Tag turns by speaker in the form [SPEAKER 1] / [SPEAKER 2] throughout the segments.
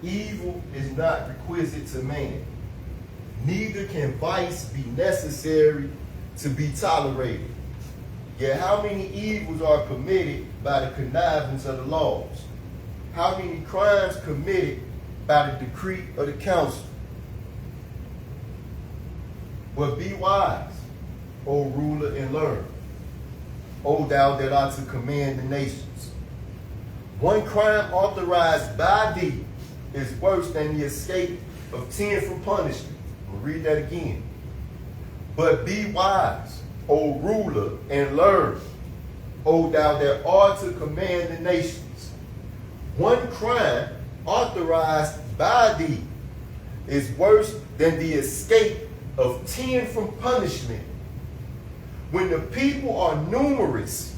[SPEAKER 1] Evil is not requisite to man. Neither can vice be necessary to be tolerated. Yet how many evils are committed by the connivance of the laws? How many crimes committed by the decree of the council? But be wise, O ruler, and learn, O thou that art to command the nations. One crime authorized by thee is worse than the escape of 10 from punishment. We'll read that again. But be wise, O ruler, and learn, O thou that art to command the nations. One crime authorized by thee is worse than the escape of 10 from punishment. When the people are numerous,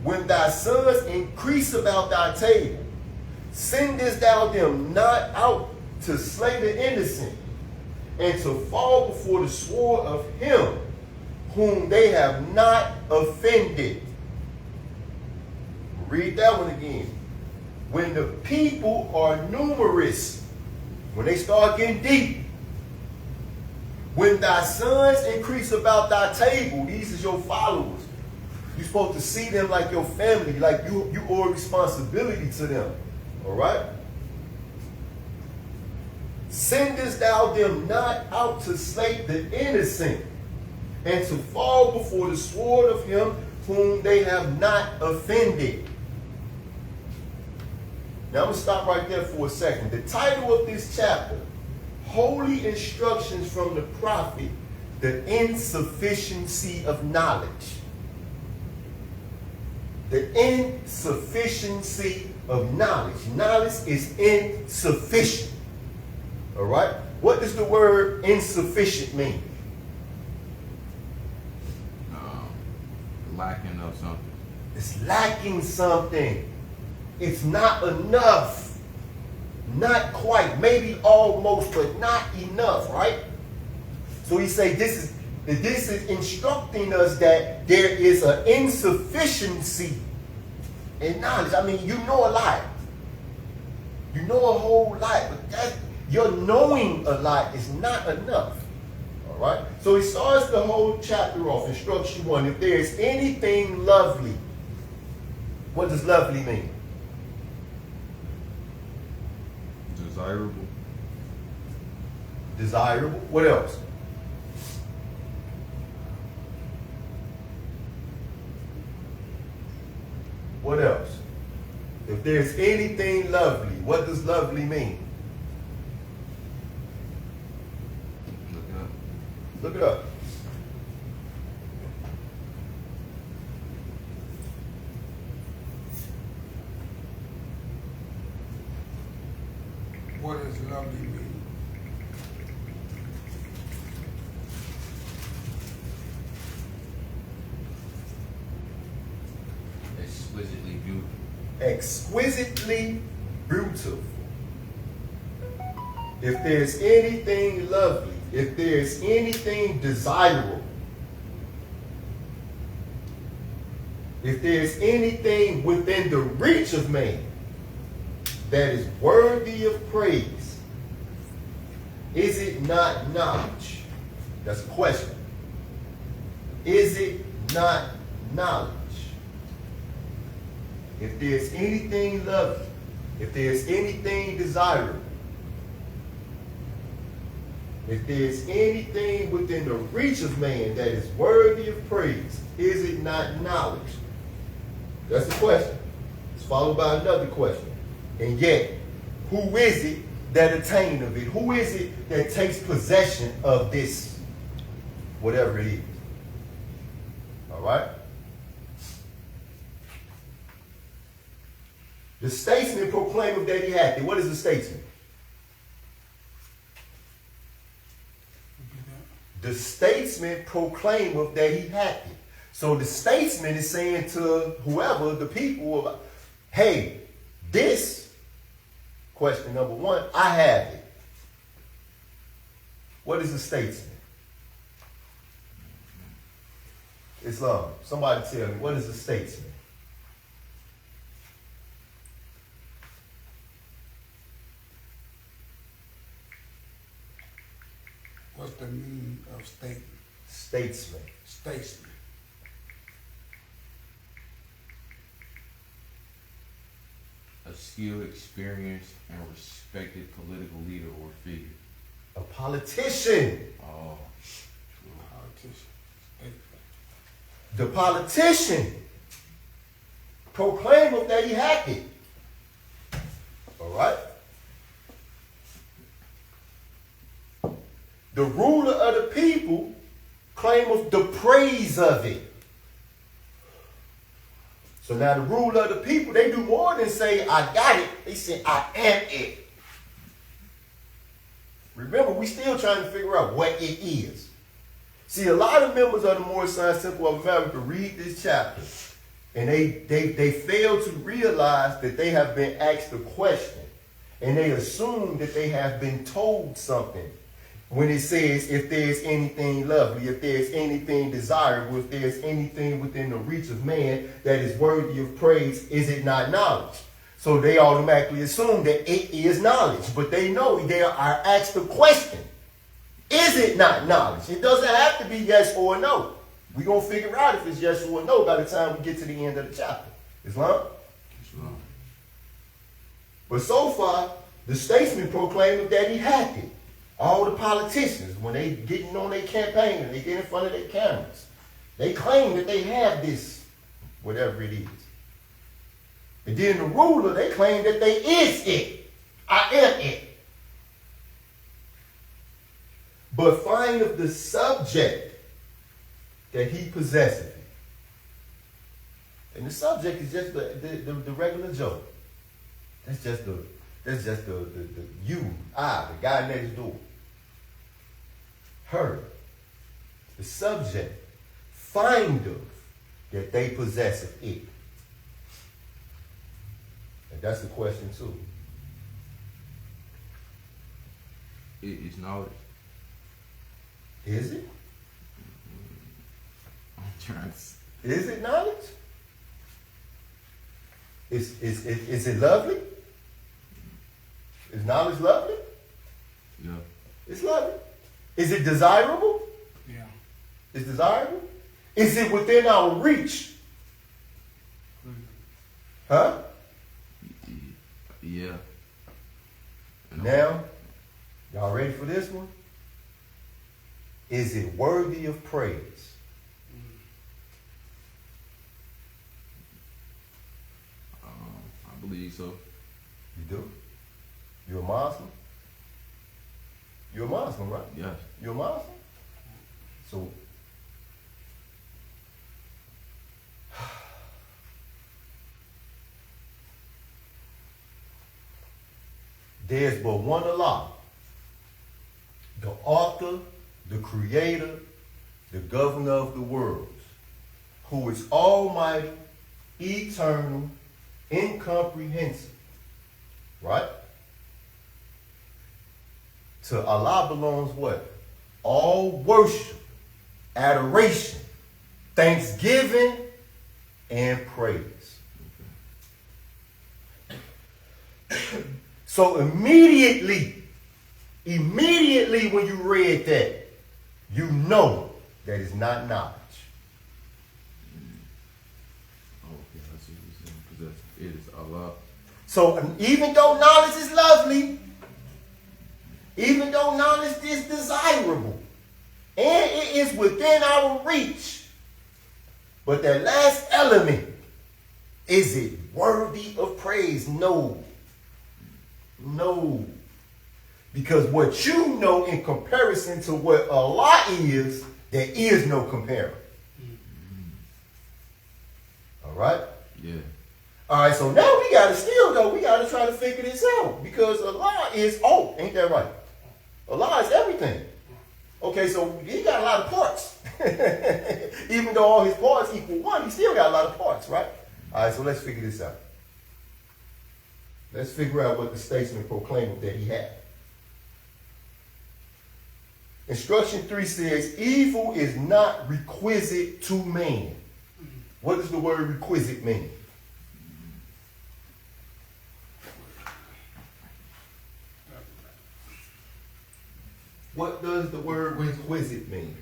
[SPEAKER 1] when thy sons increase about thy table, sendest thou them not out to slay the innocent, and to fall before the sword of him whom they have not offended. Read that one again. When the people are numerous, when they start getting deep, when thy sons increase about thy table, these is your followers. You're supposed to see them like your family, like you owe responsibility to them. All right? Sendest thou them not out to slay the innocent, and to fall before the sword of him whom they have not offended. Now I'm going to stop right there for a second. The title of this chapter, Holy Instructions from the Prophet, the Insufficiency of Knowledge. The insufficiency of knowledge. Knowledge is insufficient. All right? What does the word insufficient mean?
[SPEAKER 2] Lacking of something.
[SPEAKER 1] It's lacking something. It's not enough. Not quite. Maybe almost, but not enough, right? So he say this is instructing us that there is an insufficiency in knowledge. I mean, you know a lot. You know a whole lot, but your knowing a lot is not enough. All right? So he starts the whole chapter off, instruction 1. If there is anything lovely, what does lovely mean?
[SPEAKER 2] Desirable.
[SPEAKER 1] Desirable. What else? What else? If there's anything lovely, what does lovely mean?
[SPEAKER 2] Look it up.
[SPEAKER 1] Look it up.
[SPEAKER 3] What does lovely mean?
[SPEAKER 2] Exquisitely beautiful.
[SPEAKER 1] Exquisitely beautiful. If there's anything lovely, if there's anything desirable, if there's anything within the reach of man that is worthy of praise, is it not knowledge? That's a question. Is it not knowledge? If there's anything lovely, if there's anything desirable, if there's anything within the reach of man that is worthy of praise, is it not knowledge? That's the question. It's followed by another question. And yet, who is it that attain of it? Who is it that takes possession of this, whatever it is? All right? The statesman proclaimeth that he hath it. What is the statesman? The statesman proclaimeth that he hath it. So the statesman is saying to whoever, the people, hey, this, question number 1, I have it. What is a statesman? Islam. Somebody tell me, what is a statesman?
[SPEAKER 3] the meaning of
[SPEAKER 1] statesman.
[SPEAKER 3] statesman?
[SPEAKER 2] A skilled, experienced, and respected political leader or figure.
[SPEAKER 1] A politician.
[SPEAKER 2] Oh.
[SPEAKER 3] Politician. Statesman.
[SPEAKER 1] The politician proclaimeth that he hath it. All right? The ruler of the people claimeth the praise of it. So now the ruler of the people, they do more than say, I got it. They say, I am it. Remember, we still trying to figure out what it is. See, a lot of members of the Moorish Science Temple of America read this chapter, and they fail to realize that they have been asked a question, and they assume that they have been told something. When it says, if there's anything lovely, if there's anything desirable, if there's anything within the reach of man that is worthy of praise, is it not knowledge? So they automatically assume that it is knowledge, but they know they are asked the question, is it not knowledge? It doesn't have to be yes or no. We're going to figure out if it's yes or no by the time we get to the end of the chapter. Islam?
[SPEAKER 2] Islam.
[SPEAKER 1] But so far, the statesman proclaimed that he had it. All the politicians, when they getting on their campaign and they get in front of their cameras, they claim that they have this, whatever it is. And then the ruler, they claim that they is it. I am it. But findeth the subject that he possesseth it. And the subject is just the regular Joe. That's just the you, I, the guy next door. Her, the subject, findeth that they possesseth it. And that's the question too.
[SPEAKER 2] It is knowledge.
[SPEAKER 1] Is it?
[SPEAKER 2] I'm trying to.
[SPEAKER 1] Is it knowledge? Is it lovely? Is knowledge lovely?
[SPEAKER 2] Yeah.
[SPEAKER 1] It's lovely. Is it desirable?
[SPEAKER 3] Yeah.
[SPEAKER 1] It's desirable? Is it within our reach? Huh?
[SPEAKER 2] Yeah.
[SPEAKER 1] Now, y'all ready for this one? Is it worthy of praise?
[SPEAKER 2] I believe so.
[SPEAKER 1] You do? You're a Muslim? You're a Muslim, right?
[SPEAKER 2] Yes.
[SPEAKER 1] You're a Muslim? So, there's but one Allah, the author, the creator, the governor of the worlds, who is almighty, eternal, incomprehensible. Right? To Allah belongs what? All worship, adoration, thanksgiving, and praise. So immediately when you read that, you know that it's not knowledge.
[SPEAKER 2] Okay, I see what you're saying. Because it is Allah.
[SPEAKER 1] So even though knowledge is lovely, even though knowledge is desirable, and it is within our reach, but that last element, is it worthy of praise? No. No. Because what you know in comparison to what Allah is, there is no comparing. All right?
[SPEAKER 2] Yeah.
[SPEAKER 1] All right, so now we got to try to figure this out. Because Allah is all, ain't that right? Allah is everything. Okay, so he got a lot of parts. Even though all his parts equal one, he still got a lot of parts, right? All right, so let's figure this out. Let's figure out what the statesman proclaimed that he had. Instruction 3 says, evil is not requisite to man. What does the word requisite mean? What does the word requisite mean?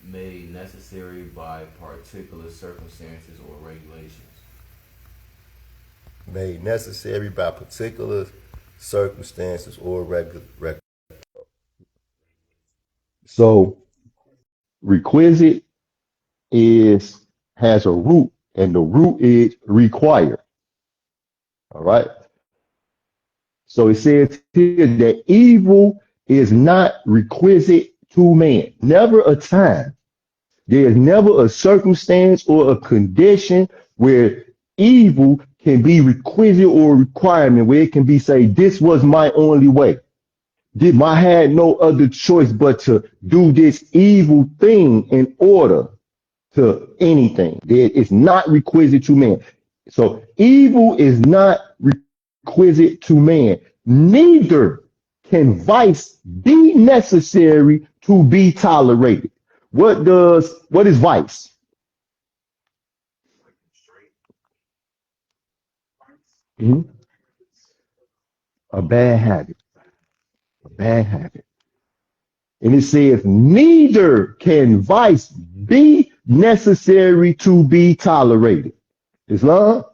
[SPEAKER 2] Made necessary by particular circumstances or regulations.
[SPEAKER 1] Made necessary by particular circumstances or regular. So requisite has a root, and the root is required. All right. So it says here that evil is not requisite to man. Never a time. There is never a circumstance or a condition where evil can be requisite or requirement, where it can be say, this was my only way. I had no other choice but to do this evil thing in order to anything. It's not requisite to man. So evil is not requisite to man. Neither can vice be necessary to be tolerated. What is vice? Mhm. A bad habit. A bad habit. And it says, neither can vice be necessary to be tolerated. Islam?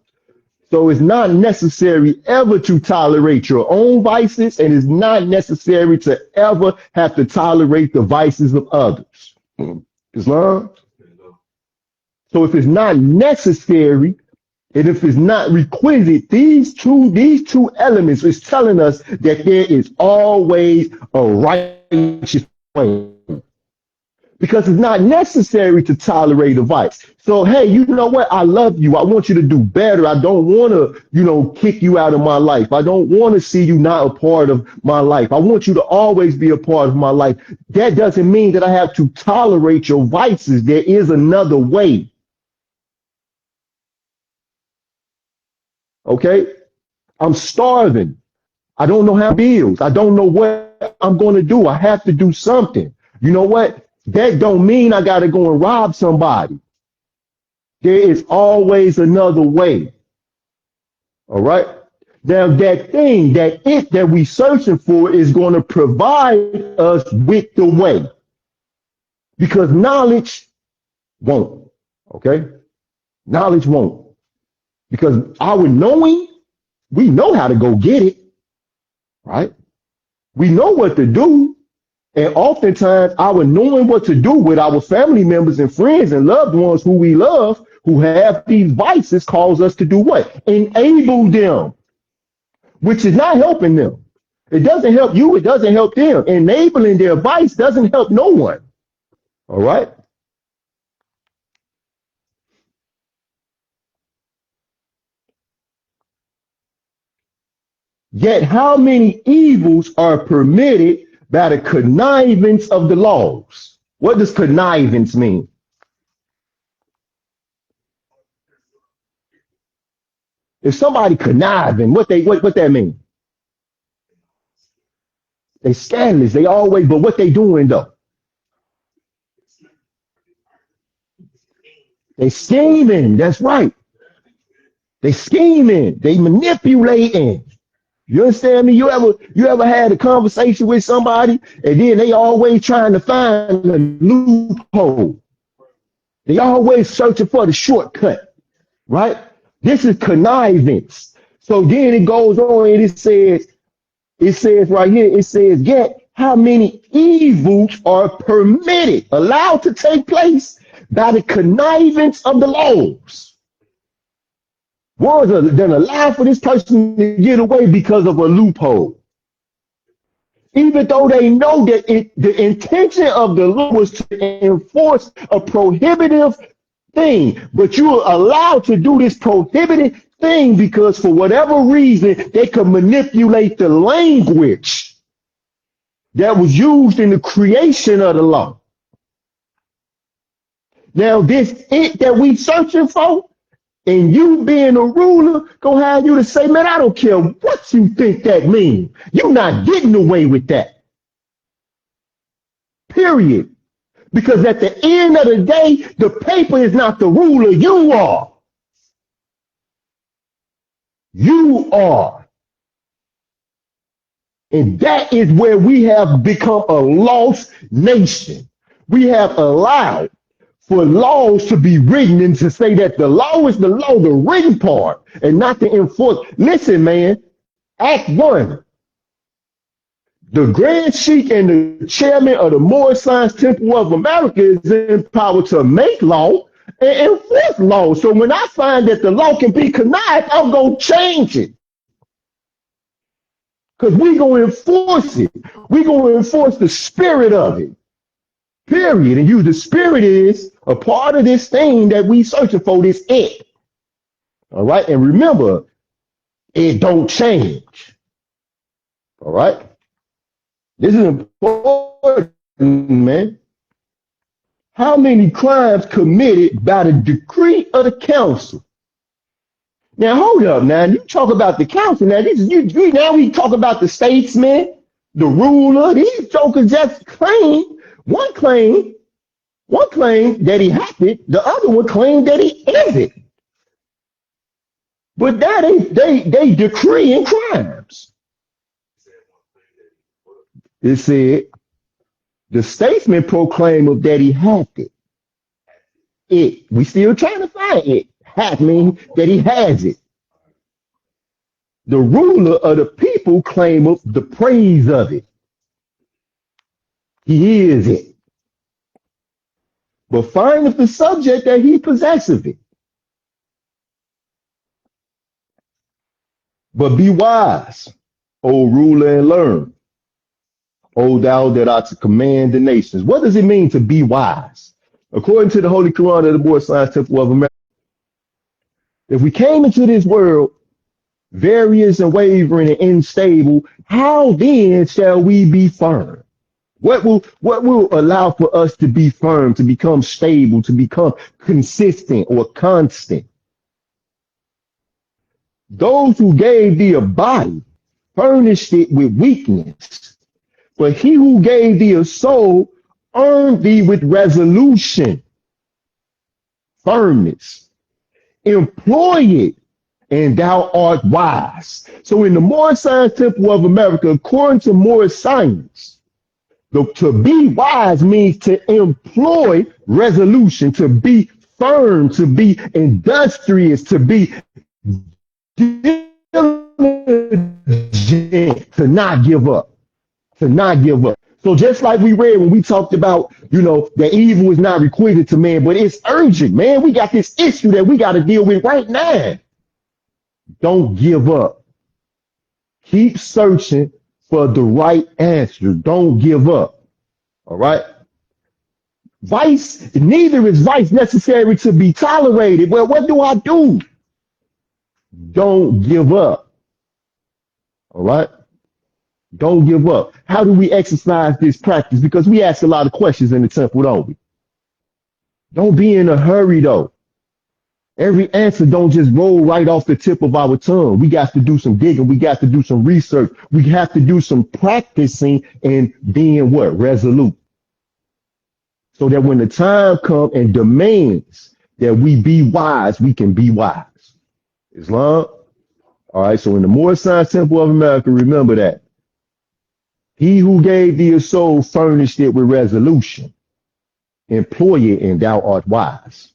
[SPEAKER 1] So it's not necessary ever to tolerate your own vices, and it's not necessary to ever have to tolerate the vices of others. Islam? So if it's not necessary, and if it's not requisite, these two elements is telling us that there is always a righteous way. Because it's not necessary to tolerate a vice. So, hey, you know what? I love you. I want you to do better. I don't want to, kick you out of my life. I don't want to see you not a part of my life. I want you to always be a part of my life. That doesn't mean that I have to tolerate your vices. There is another way. Okay? I'm starving. I don't know how to bills. I don't know what I'm going to do. I have to do something. You know what? That don't mean I got to go and rob somebody. There is always another way. All right. Now that thing, that we searching for is going to provide us with the way. Because knowledge won't. Okay. Knowledge won't. Because our knowing, we know how to go get it. Right. We know what to do. And oftentimes, our knowing what to do with our family members and friends and loved ones who we love, who have these vices, cause us to do what? Enable them, which is not helping them. It doesn't help you. It doesn't help them. Enabling their vice doesn't help no one. All right. Yet how many evils are permitted by the connivance of the laws? What does connivance mean? If somebody conniving, what that mean? They scandalous. They always, but what they doing though? They scheming. That's right. They scheming. They manipulating. You understand me? You ever had a conversation with somebody and then they always trying to find a loophole? They always searching for the shortcut, right? This is connivance. So then it goes on and it says right here, it says, yet how many evils are permitted, allowed to take place by the connivance of the laws. Words are then allow for this person to get away because of a loophole. Even though they know that the intention of the law was to enforce a prohibitive thing, but you are allowed to do this prohibited thing because for whatever reason, they could manipulate the language that was used in the creation of the law. Now, this it that we searching for, and you being a ruler, gonna have you to say, man, I don't care what you think that means. You're not getting away with that. Period. Because at the end of the day, the paper is not the ruler. You are. You are. And that is where we have become a lost nation. We have allowed for laws to be written and to say that the law is the law, the written part, and not the enforced. Listen, man, Act 1. The Grand Sheik and the chairman of the Moorish Science Temple of America is empowered to make law and enforce law. So when I find that the law can be connived, I'm going to change it. Because we're going to enforce it. We're going to enforce the spirit of it. Period. And the spirit is a part of this thing that we searching for, this it. All right. And remember, it don't change. All right. This is important, man. How many crimes committed by the decree of the council? Now, hold up. Now, you talk about the council. Now, now we talk about the statesman, the ruler. These jokers just one claim that he happened. The other one claimed that he isn't. But that they decreeing crimes. It said the statesman proclaimed that he had it. We still trying to find it. Had mean that he has it. The ruler of the people claimeth the praise of it. He is it. But findeth the subject that he possesseth it. But be wise, O ruler, and learn. O thou that art to command the nations. What does it mean to be wise? According to the Holy Koran of the Moorish Science Temple of America, if we came into this world various and wavering and unstable, how then shall we be firm? What will allow for us to be firm, to become stable, to become consistent or constant? Those who gave thee a body furnished it with weakness, but he who gave thee a soul earned thee with resolution, firmness. Employ it, and thou art wise. So in the Moorish Science Temple of America, according to Moorish Science, to be wise means to employ resolution, to be firm, to be industrious, to be diligent, to not give up, So just like we read when we talked about, that evil is not requited to man, but it's urgent, man. We got this issue that we got to deal with right now. Don't give up. Keep searching for the right answer. Don't give up. All right. Neither is vice necessary to be tolerated. Well, what do I do? Don't give up. All right. Don't give up. How do we exercise this practice? Because we ask a lot of questions in the temple, don't we? Don't be in a hurry, though. Every answer don't just roll right off the tip of our tongue. We got to do some digging. We got to do some research. We have to do some practicing and being what? Resolute. So that when the time comes and demands that we be wise, we can be wise. Islam. All right. So in the Moorish Science Temple of America, remember that. He who gave thee a soul furnished it with resolution. Employ it, and thou art wise.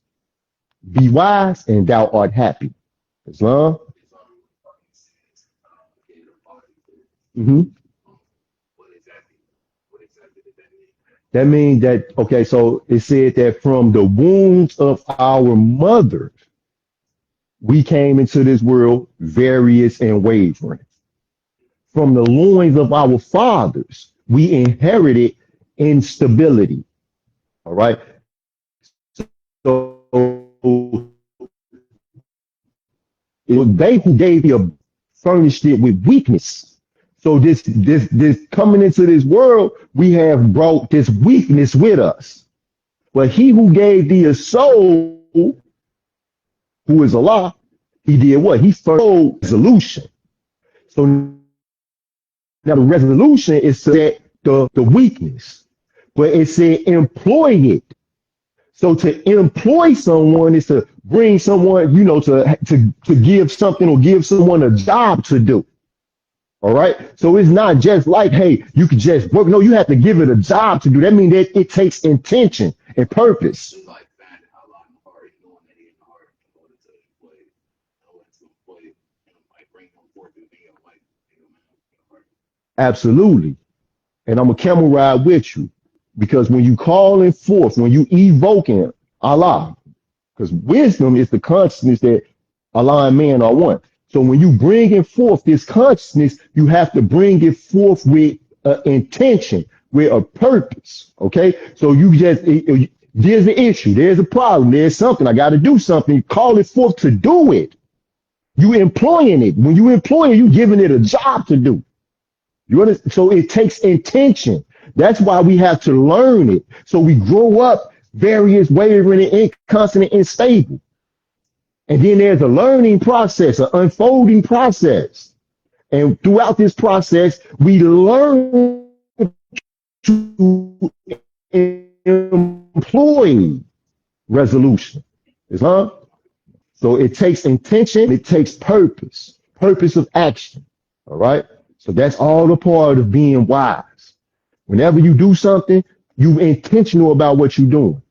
[SPEAKER 1] Be wise, and thou art happy. Islam. Mm-hmm. That means that, okay, so it said that from the wombs of our mothers, we came into this world various and wavering. From the loins of our fathers, we inherited instability. All right. So it was they who gave you, furnished it with weakness. So this coming into this world, we have brought this weakness with us. But he who gave thee a soul, who is Allah, he did what? He furnished resolution. So now the resolution is to set the weakness. but it said employ it. So to employ someone is to bring someone, to give something or give someone a job to do. All right. So it's not just like, hey, you can just work. No, you have to give it a job to do. That means that it takes intention and purpose. Absolutely. And I'm a camel ride with you because when you calling forth, when you evoking Allah, because wisdom is the consciousness that Allah and man are one. So when you bringing forth this consciousness, you have to bring it forth with intention, with a purpose. Okay. So there's the issue. There's a problem. There's something. I got to do something. Call it forth to do it. You employing it. When you employ it, you giving it a job to do. You understand? So it takes intention. That's why we have to learn it. So we grow up various, wavering, and inconstant, and unstable. And then there's a learning process, an unfolding process. And throughout this process, we learn to employ resolution. Islam. So it takes intention, it takes purpose of action. All right. So that's all a part of being wise. Whenever you do something, you intentional about what you're doing.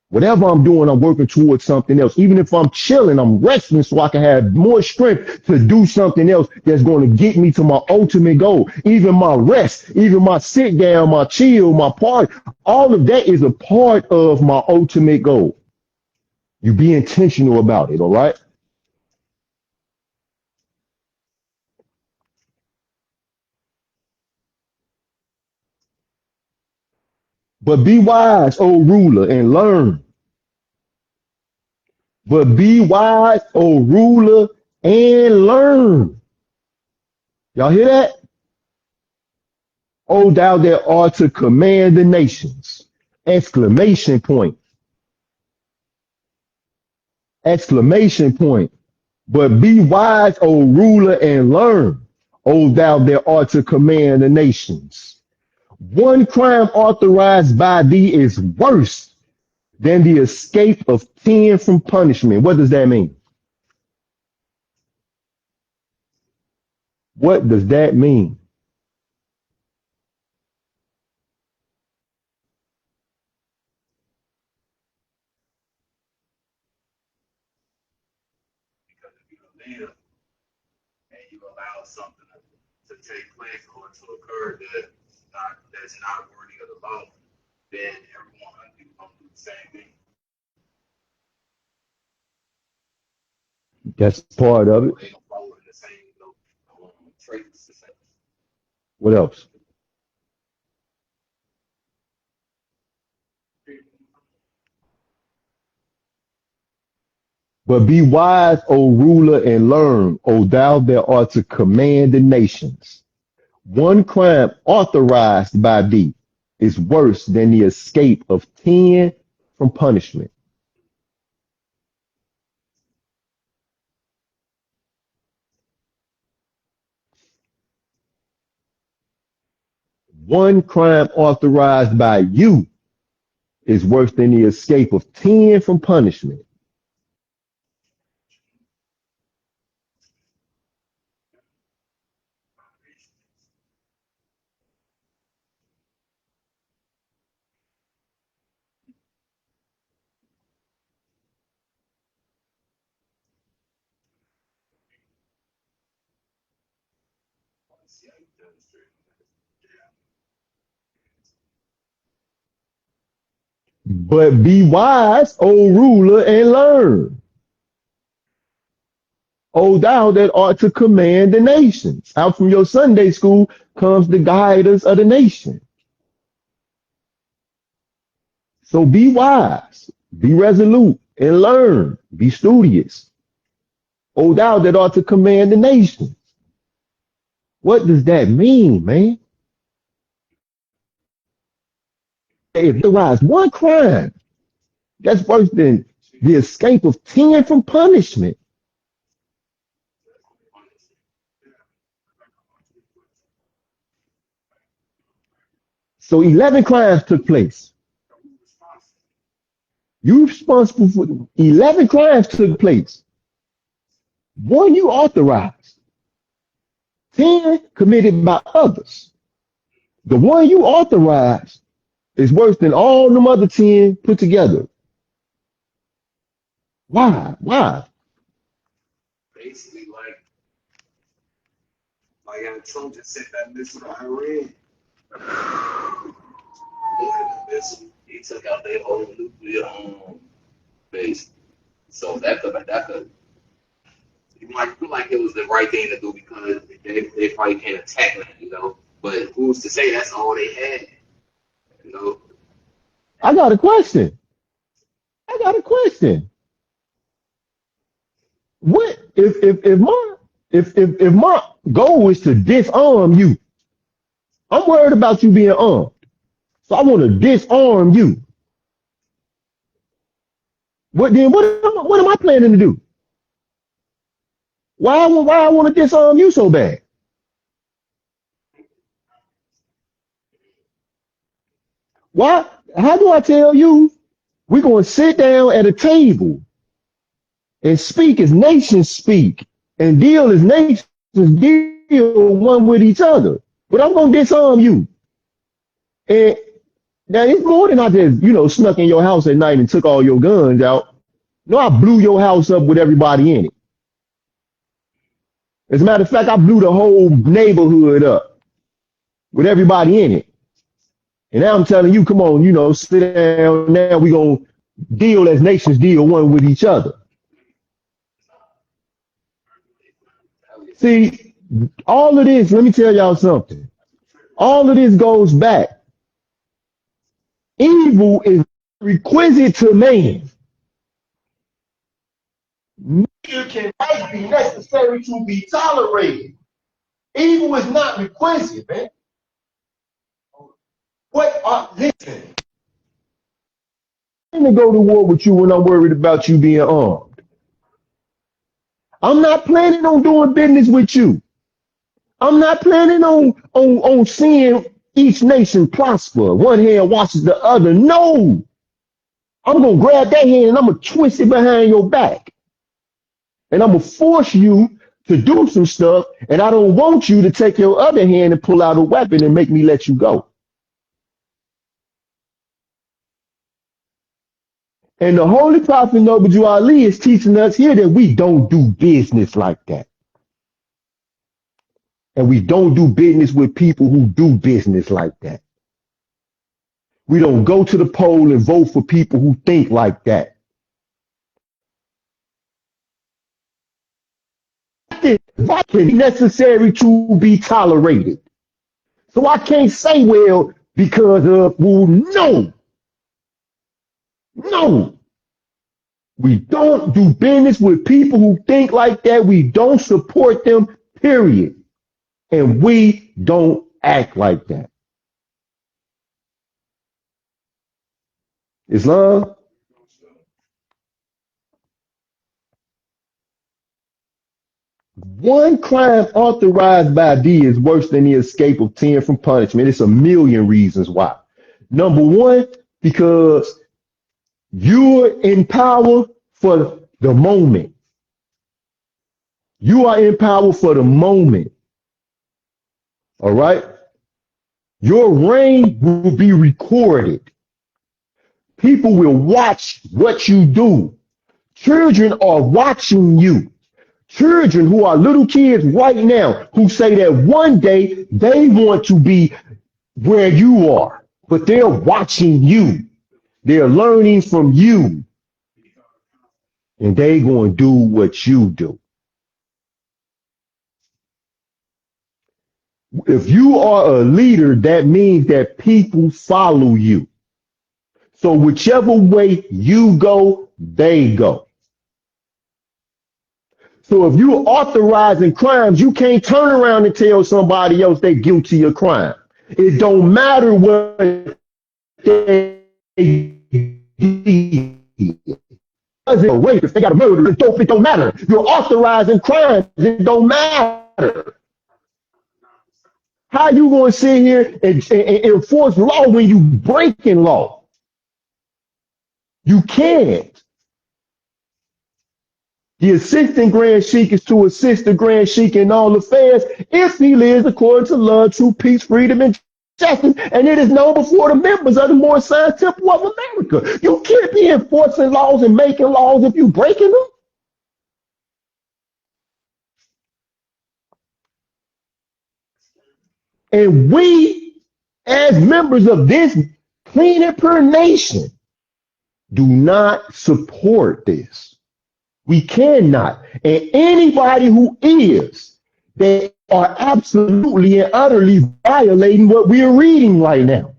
[SPEAKER 1] Whatever I'm doing, I'm working towards something else. Even if I'm chilling, I'm resting so I can have more strength to do something else that's going to get me to my ultimate goal. Even my rest, even my sit down, my chill, my party, all of that is a part of my ultimate goal. You be intentional about it, all right? But be wise, O ruler, and learn. But be wise, O ruler, and learn. Y'all hear that? O thou that art to command the nations. Exclamation point. Exclamation point. But be wise, O ruler, and learn. O thou that art to command the nations. One crime authorized by thee is worse than the escape of 10 from punishment. What does that mean? What does that mean? That's part of it. What else? But be wise, O ruler, and learn, O thou that art to command the nations. One crime authorized by thee is worse than the escape of 10 from punishment. One crime authorized by you is worse than the escape of 10 from punishment. But be wise, O ruler, and learn. O thou that art to command the nations. Out from your Sunday school comes the guidance of the nation. So be wise, be resolute, and learn. Be studious. O thou that art to command the nations. What does that mean, man? If there rise one crime, that's worse than the escape of 10 from punishment. So 11 crimes took place. You responsible for 11 crimes took place. One you authorized. 10 committed by others. The one you authorized is worse than all them other 10 put together. Why? Why?
[SPEAKER 4] Basically, like Trump just sent that missile to Iran. The missile, he took out their whole nuclear base. So that could you might feel like it was the right thing to do because they probably can't attack that, you know. But who's to say that's all they had, you know?
[SPEAKER 1] I got a question. What if my goal is to disarm you? I'm worried about you being armed. So I want to disarm you. What am I planning to do? Why I want to disarm you so bad? Why? How do I tell you we're going to sit down at a table and speak as nations speak and deal as nations deal one with each other? But I'm going to disarm you. And now it's more than I just, snuck in your house at night and took all your guns out. No, I blew your house up with everybody in it. As a matter of fact, I blew the whole neighborhood up with everybody in it. And now I'm telling you, come on, sit down. Now we're going to deal as nations deal one with each other. See, all of this, let me tell y'all something. All of this goes back. Evil is requisite to man. Neither can right be necessary to be tolerated. Evil is not requisite, man. Listen. I'm going to go to war with you when I'm worried about you being armed. I'm not planning on doing business with you. I'm not planning on seeing each nation prosper. One hand washes the other. No. I'm going to grab that hand and I'm going to twist it behind your back. And I'm going to force you to do some stuff. And I don't want you to take your other hand and pull out a weapon and make me let you go. And the Holy Prophet Noble Ali is teaching us here that we don't do business like that. And we don't do business with people who do business like that. We don't go to the poll and vote for people who think like that. That is necessary to be tolerated. So I can't say, well, because of, well, no. No. We don't do business with people who think like that. We don't support them, period. And we don't act like that. Islam? One crime authorized by D is worse than the escape of 10 from punishment. It's a million reasons why. Number one, because you're in power for the moment. You are in power for the moment. All right? Your reign will be recorded. People will watch what you do. Children are watching you. Children who are little kids right now who say that one day they want to be where you are, but they're watching you. They're learning from you. And they're going to do what you do. If you are a leader, that means that people follow you. So whichever way you go, they go. So if you're authorizing crimes, you can't turn around and tell somebody else they're guilty of crime. It don't matter what they did. If they got a murder, it don't matter. You're authorizing crimes, it don't matter. How you going to sit here and enforce law when you breaking law? You can't. The assistant Grand Sheik is to assist the Grand Sheik in all affairs if he lives according to love, true peace, freedom, and justice, and it is known before the members of the Moorish Science Temple of America. You can't be enforcing laws and making laws if you breaking them. And we, as members of this clean and pure nation, do not support this. We cannot. And anybody who is, they are absolutely and utterly violating what we are reading right now.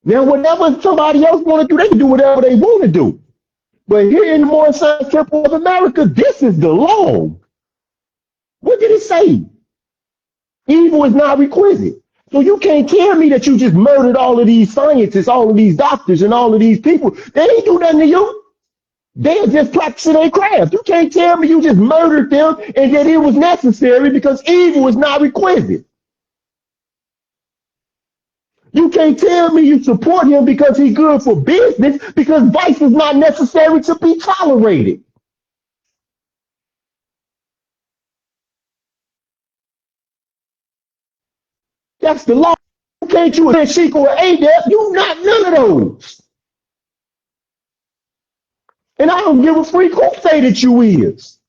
[SPEAKER 1] Now, whatever somebody else want to do, they can do whatever they want to do. But here in the Moorish Science Temple of America, this is the law. What did it say? Evil is not requisite. So you can't tell me that you just murdered all of these scientists, all of these doctors, and all of these people. They ain't do nothing to you. They're just practicing their craft. You can't tell me you just murdered them and that it was necessary because evil is not requisite. You can't tell me you support him because he's good for business because vice is not necessary to be tolerated. That's the law. Can't you a Sheik or an adept? You not none of those. And I don't give a freak who say that you is.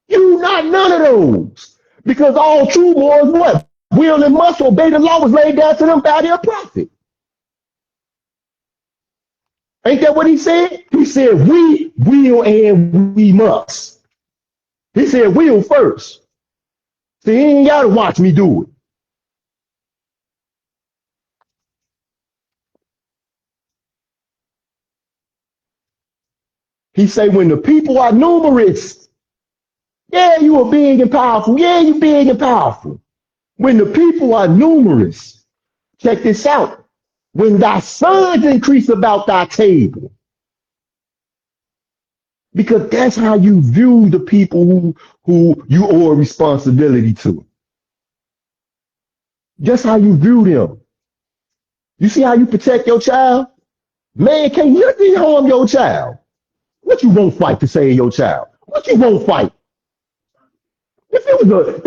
[SPEAKER 1] You not none of those. Because all true Moors what? Will and must obey the law was laid down to them by their prophet. Ain't that what he said? He said we will and we must. He said will first. See, he ain't gotta watch me do it. He say when the people are numerous, yeah, you are big and powerful. Yeah, you big and powerful. When the people are numerous, check this out. When thy sons increase about thy table, because that's how you view the people who you owe a responsibility to. Just how you view them. You see how you protect your child? Man, can you harm your child? What you won't fight to save your child? What you won't fight? If it was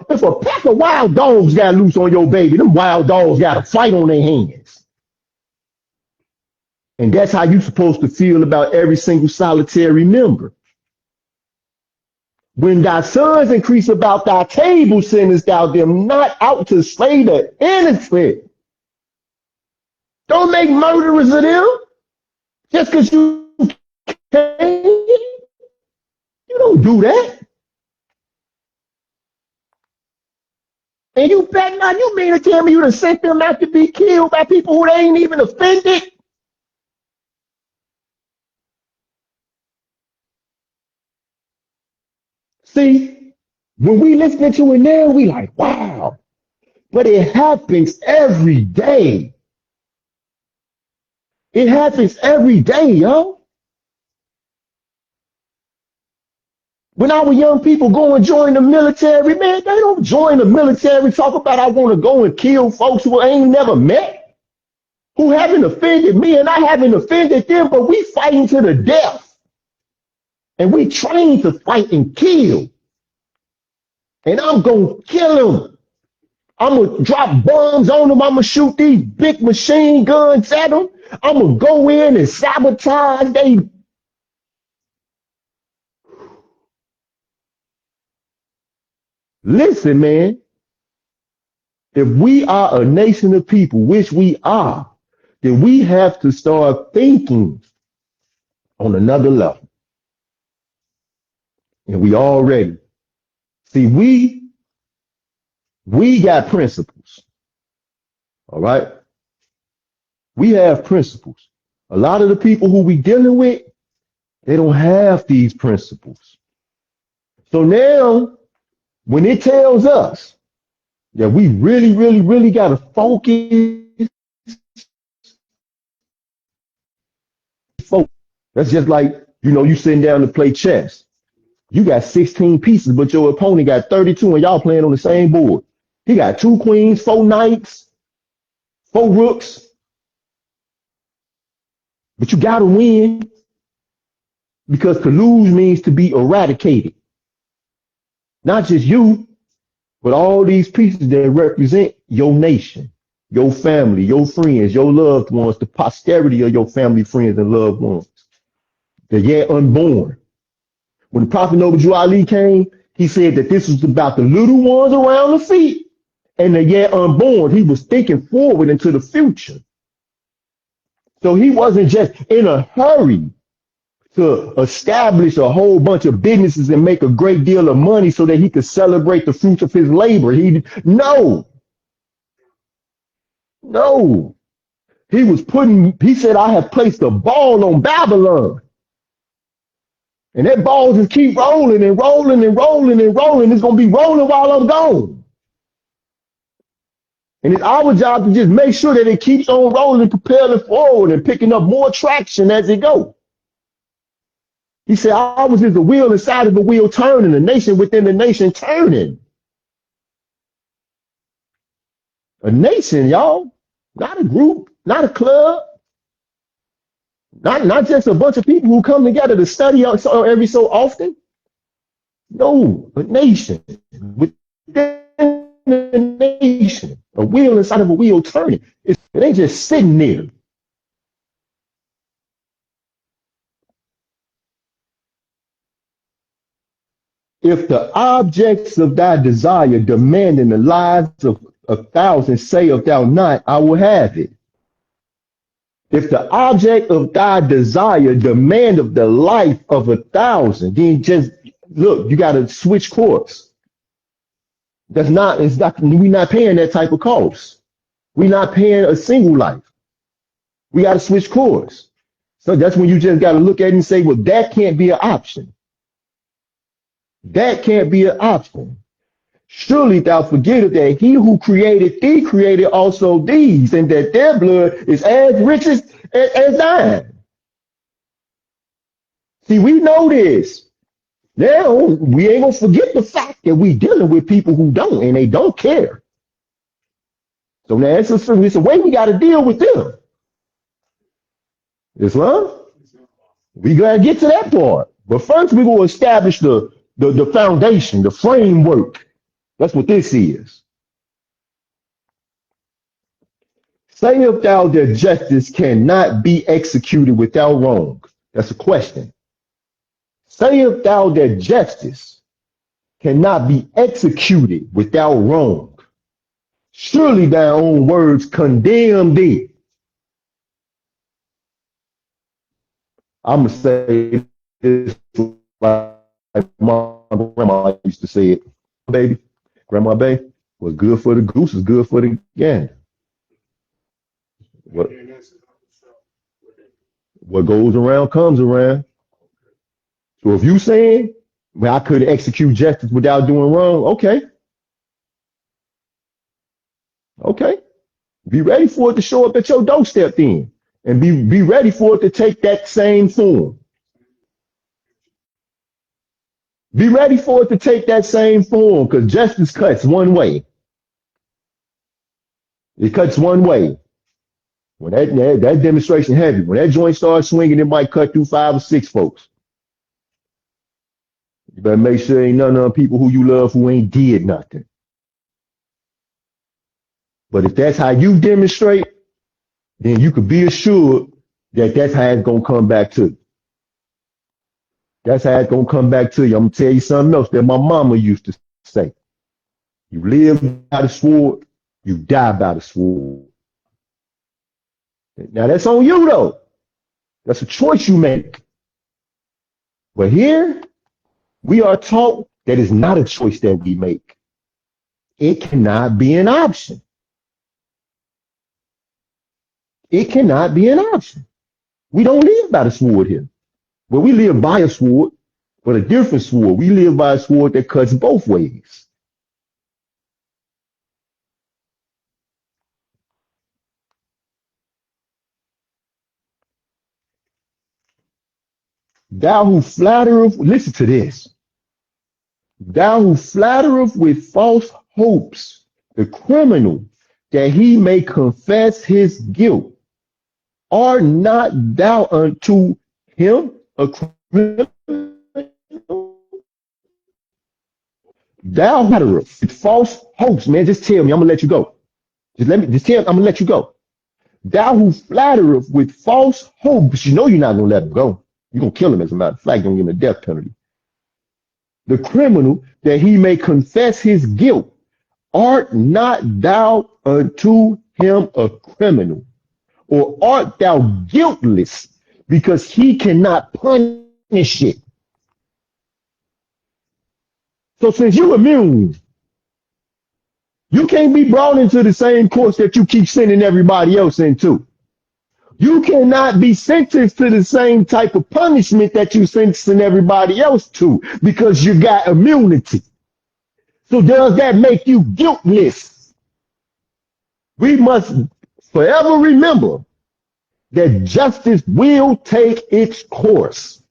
[SPEAKER 1] if a pack of wild dogs got loose on your baby, them wild dogs got a fight on their hands. And that's how you supposed to feel about every single solitary member. When thy sons increase about thy table, sendest thou them not out to slay the innocent. Don't make murderers of them just because you can. You don't do that. And you bet not, you mean to tell me you done sent them out to be killed by people who they ain't even offended? See, when we listening to it now, we like, wow. But it happens every day. It happens every day, yo. When our young people go and join the military, man, they don't join the military, talk about I want to go and kill folks who I ain't never met, who haven't offended me and I haven't offended them, but we fighting to the death. And we trained to fight and kill. And I'm going to kill them. I'm going to drop bombs on them. I'm going to shoot these big machine guns at them. I'm going to go in and sabotage they. Listen, man, if we are a nation of people, which we are, then we have to start thinking on another level. And we already, see, we got principles, all right? We have principles. A lot of the people who we dealing with, they don't have these principles. So now, when it tells us that we really got to focus, that's just like, you sitting down to play chess. You got 16 pieces, but your opponent got 32 and y'all playing on the same board. He got 2 queens, 4 knights, 4 rooks. But you gotta win because to lose means to be eradicated. Not just you, but all these pieces that represent your nation, your family, your friends, your loved ones, the posterity of your family, friends, and loved ones. They're yet unborn. When the Prophet Noble Ali came, he said that this was about the little ones around the feet and the yet unborn. He was thinking forward into the future. So he wasn't just in a hurry to establish a whole bunch of businesses and make a great deal of money so that he could celebrate the fruits of his labor. No. He said, I have placed a ball on Babylon. And that ball just keep rolling and rolling and rolling and rolling. It's going to be rolling while I'm gone. And it's our job to just make sure that it keeps on rolling and propelling forward and picking up more traction as it goes. He said, I was just the wheel inside of the wheel turning, the nation within the nation turning. A nation, y'all, not a group, not a club, not just a bunch of people who come together to study every so often. No, a nation within the nation, a wheel inside of a wheel turning. It ain't just sitting there. If the objects of thy desire demanding the lives of 1,000 sayest thou not, I will have it. If the object of thy desire demand of the life of 1,000, then just look, you got to switch course. We're not paying that type of cost. We're not paying a single life. We got to switch course. So that's when you just got to look at it and say, well, that can't be an option. That can't be an option. Surely thou forgettest that he who created thee created also these, and that their blood is as rich as thine. See, we know this. Now, we ain't gonna forget the fact that we dealing with people who don't, and they don't care. So now it's a way we got to deal with them. Islam? We gotta get to that part. But first, we're gonna establish the foundation, the framework. That's what this is. Sayest thou that justice cannot be executed without wrong? That's a question. Sayest thou that justice cannot be executed without wrong? Surely thy own words condemn thee. I'm going to say this like my grandma used to say it. Baby, Grandma Bay, what's good for the goose is good for the gander. What goes around comes around. So if you saying, well, I could execute justice without doing wrong, okay. Be ready for it to show up at your doorstep then. And be ready for it to take that same form. Be ready for it to take that same form, because justice cuts one way. It cuts one way. When that demonstration heavy, when that joint starts swinging, it might cut through 5 or 6 folks. You better make sure ain't none of them people who you love who ain't did nothing. But if that's how you demonstrate, then you could be assured that that's how it's going to come back to you. That's how it's going to come back to you. I'm going to tell you something else that my mama used to say. You live by the sword, you die by the sword. Now that's on you though. That's a choice you make. But here, we are taught that it's not a choice that we make. It cannot be an option. It cannot be an option. We don't live by the sword here. But we live by a sword, but a different sword. We live by a sword that cuts both ways. Thou who flattereth, listen to this. Thou who flattereth with false hopes the criminal, that he may confess his guilt. Art not thou unto him a criminal? Thou flattereth with false hopes, man. Just tell me, I'm gonna let you go. Just tell me, I'm gonna let you go. Thou who flattereth with false hopes, you know you're not gonna let him go. You're gonna kill him, as a matter of fact, you're gonna give him a death penalty. The criminal, that he may confess his guilt. Art not thou unto him a criminal? Or art thou guiltless because he cannot punish it? So since you're immune, you can't be brought into the same course that you keep sending everybody else into. You cannot be sentenced to the same type of punishment that you sentencing everybody else to because you got immunity. So does that make you guiltless? We must forever remember that justice will take its course.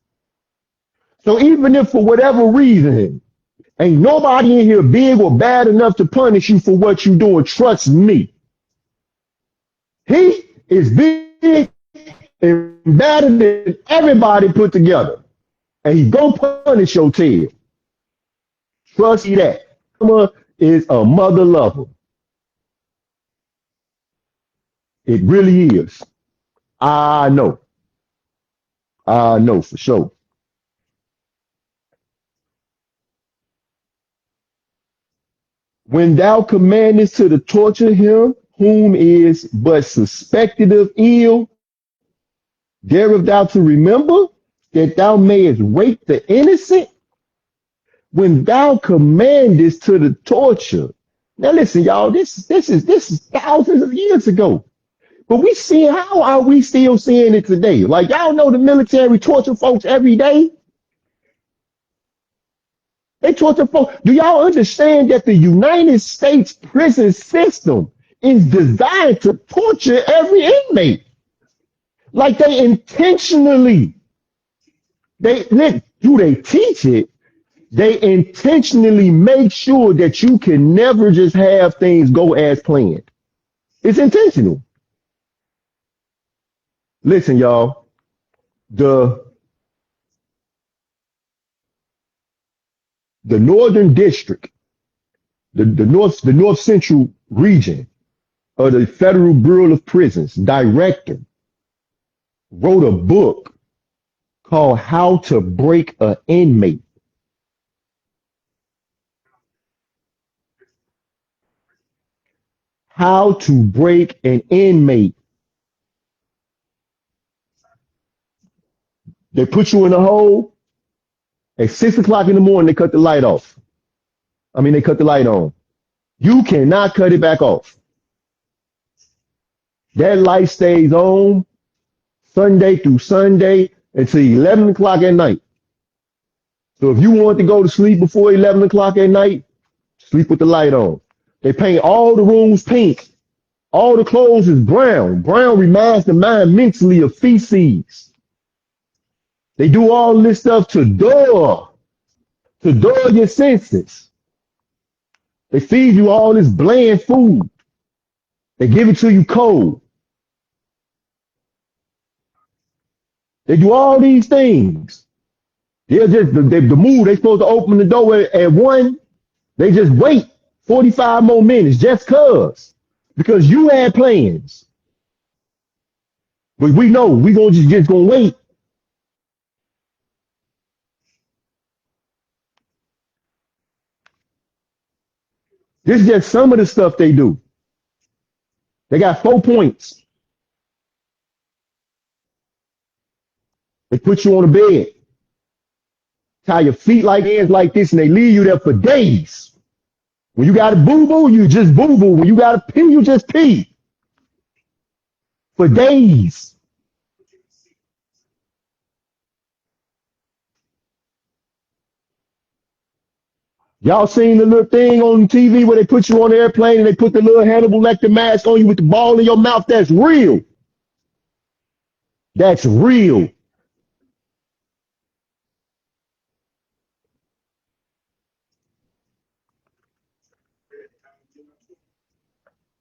[SPEAKER 1] So even if for whatever reason, ain't nobody in here big or bad enough to punish you for what you're doing, trust me. He is big and better than everybody put together. And he's gonna punish your tail. Trust me that. Mama is a mother lover. It really is. I know. I know for sure. When thou commandest to the torture him whom is but suspected of ill, darest thou to remember that thou mayest rape the innocent? When thou commandest to the torture. Now listen, y'all, this is thousands of years ago. But we see, how are we still seeing it today? Like, y'all know the military torture folks every day. They torture folks. Do y'all understand that the United States prison system is designed to torture every inmate? Like they intentionally, do they teach it? They intentionally make sure that you can never just have things go as planned. It's intentional. Listen, y'all, the Northern District, the North Central region of the Federal Bureau of Prisons director wrote a book called How to Break an Inmate. How to break an inmate. They put you in a hole. At 6 o'clock in the morning, they cut the light off. They cut the light on. You cannot cut it back off. That light stays on Sunday through Sunday until 11 o'clock at night. So if you want to go to sleep before 11 o'clock at night, sleep with the light on. They paint all the rooms pink. All the clothes is brown. Brown reminds the mind mentally of feces. They do all this stuff to dull your senses. They feed you all this bland food. They give it to you cold. They do all these things. They're just the move. They're supposed to open the door at 1. They just wait 45 more minutes just because you had plans. But we know we gonna just gonna wait. This is just some of the stuff they do. They got 4 points. They put you on a bed, tie your feet like hands like this, and they leave you there for days. When you got to boo-boo, you just boo-boo. When you got to pee, you just pee. For days. Y'all seen the little thing on TV where they put you on the airplane and they put the little Hannibal Lecter mask on you with the ball in your mouth? That's real. That's real.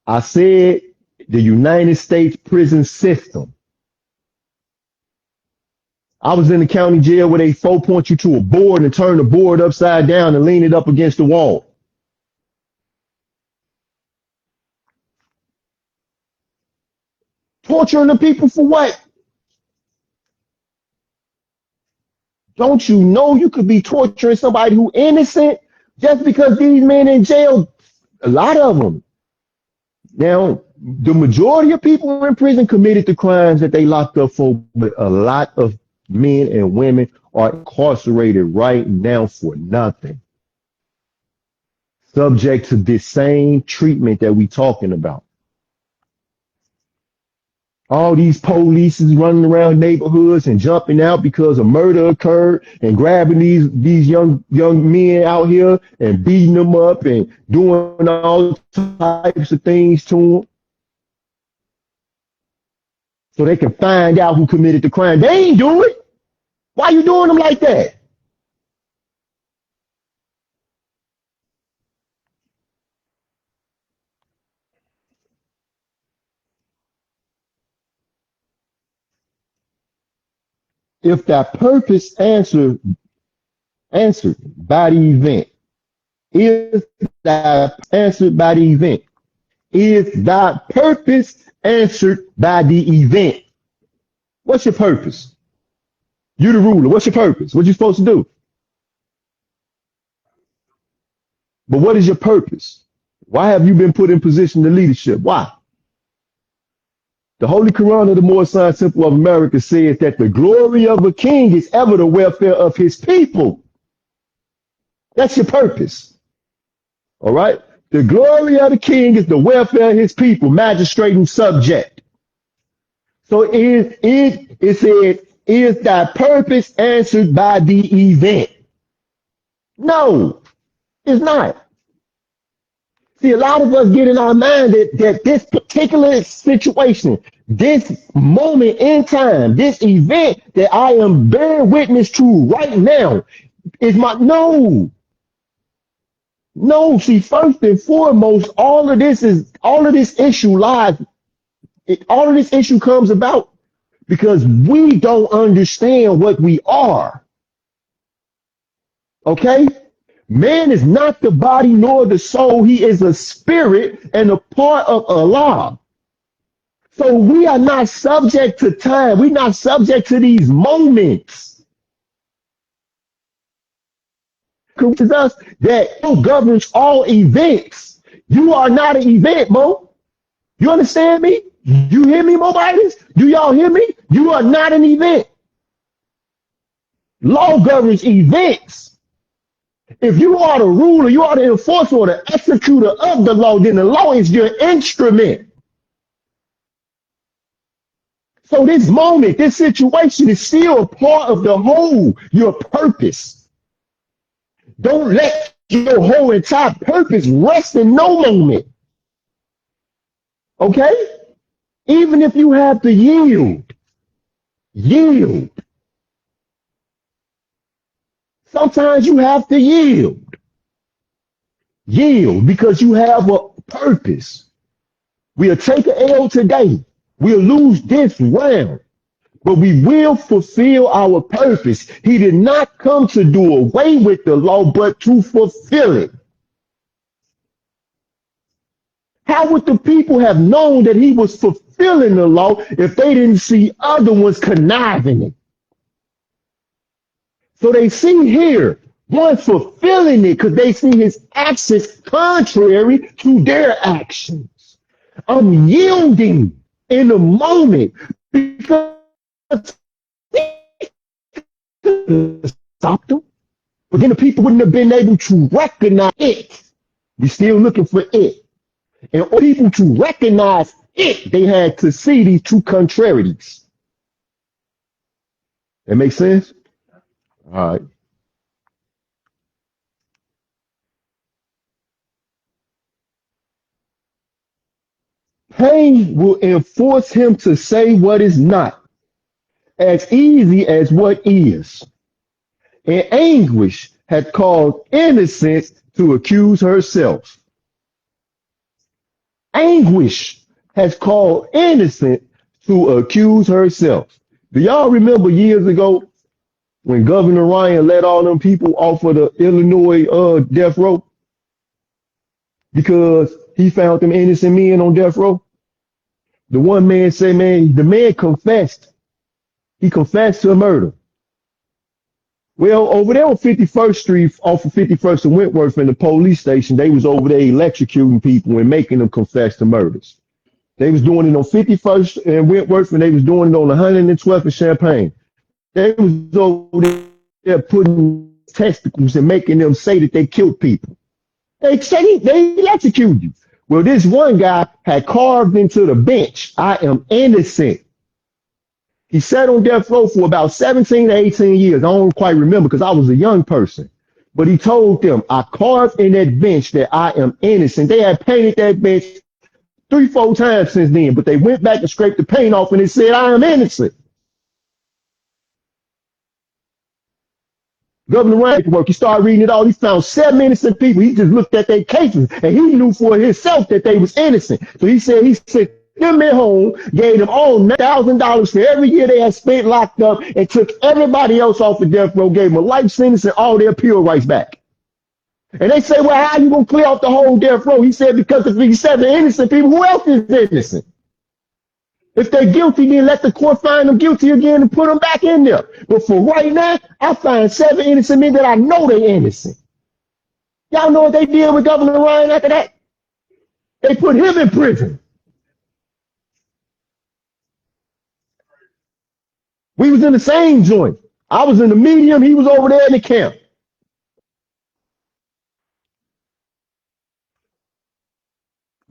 [SPEAKER 1] I said the United States prison system. I was in the county jail where they 4-point you to a board and turn the board upside down and lean it up against the wall. Torturing the people for what? Don't you know you could be torturing somebody who innocent just because these men in jail? A lot of them. Now, the majority of people in prison committed the crimes that they locked up for, but a lot of men and women are incarcerated right now for nothing, subject to this same treatment that we talking about. All these police is running around neighborhoods and jumping out because a murder occurred and grabbing these young men out here and beating them up and doing all types of things to them so they can find out who committed the crime. They ain't do it. Why you doing them like that? If that purpose answered by the event, is that answered by the event? Is that purpose answered by the event? What's your purpose? You the ruler. What's your purpose? What you supposed to do? But what is your purpose? Why have you been put in position of leadership? Why? The Holy Koran of the Moorish Science of America says that the glory of a king is ever the welfare of his people. That's your purpose. All right? The glory of the king is the welfare of his people, magistrate and subject. So it says, is that purpose answered by the event? No, it's not. See, a lot of us get in our mind that this particular situation, this moment in time, this event that I am bearing witness to right now is my, no. See, first and foremost, all of this issue comes about because we don't understand what we are. Okay? Man is not the body nor the soul. He is a spirit and a part of Allah. So we are not subject to time. We're not subject to these moments. It's us that governs all events. You are not an event, Mo. You understand me? You hear me, Mobiles? Do y'all hear me? You are not an event. Law governs events. If you are the ruler, you are the enforcer or the executor of the law, then the law is your instrument. So this moment, this situation is still a part of the whole, your purpose. Don't let your whole entire purpose rest in no moment. Okay? Even if you have to yield. Sometimes you have to yield. Yield because you have a purpose. We'll take an L today. We'll lose this round. But we will fulfill our purpose. He did not come to do away with the law, but to fulfill it. How would the people have known that he was fulfilling the law if they didn't see other ones conniving it? So they see here one fulfilling it because they see his actions contrary to their actions. I'm yielding in the moment because stop them. But then the people wouldn't have been able to recognize it. We're still looking for it. And for people to recognize it, they had to see these two contrarieties. That makes sense? All right. Pain will enforce him to say what is not as easy as what is. And anguish had caused innocence to accuse herself. Anguish has called innocent to accuse herself. Do y'all remember years ago when Governor Ryan let all them people off of the Illinois death row because he found them innocent men on death row? The one man said, man, the man confessed. He confessed to a murder. Well, over there on 51st Street, off of 51st and Wentworth in the police station, they was over there electrocuting people and making them confess to murders. They was doing it on 51st and Wentworth, and they was doing it on 112th and Champaign. They was over there putting testicles and making them say that they killed people. They say they electrocuted you. Well, this one guy had carved into the bench, I am innocent. He sat on death row for about 17 to 18 years. I don't quite remember because I was a young person. But he told them, I carved in that bench that I am innocent. They had painted that bench 3-4 times since then, but they went back and scraped the paint off and it said, I am innocent. Governor Ryan work, he started reading it all. He found 7 innocent people. He just looked at their cases and he knew for himself that they was innocent. So he sent them at home, gave them all $9,000 for every year they had spent locked up, and took everybody else off the death row, gave them a life sentence and all their appeal rights back. And they say, well, how you gonna clear off the whole death row? He said, because if he said the innocent people, who else is innocent? If they're guilty, then let the court find them guilty again and put them back in there. But for right now, I find 7 innocent men that I know they're innocent. Y'all know what they did with Governor Ryan after that? They put him in prison. We was in the same joint. I was in the medium. He was over there in the camp.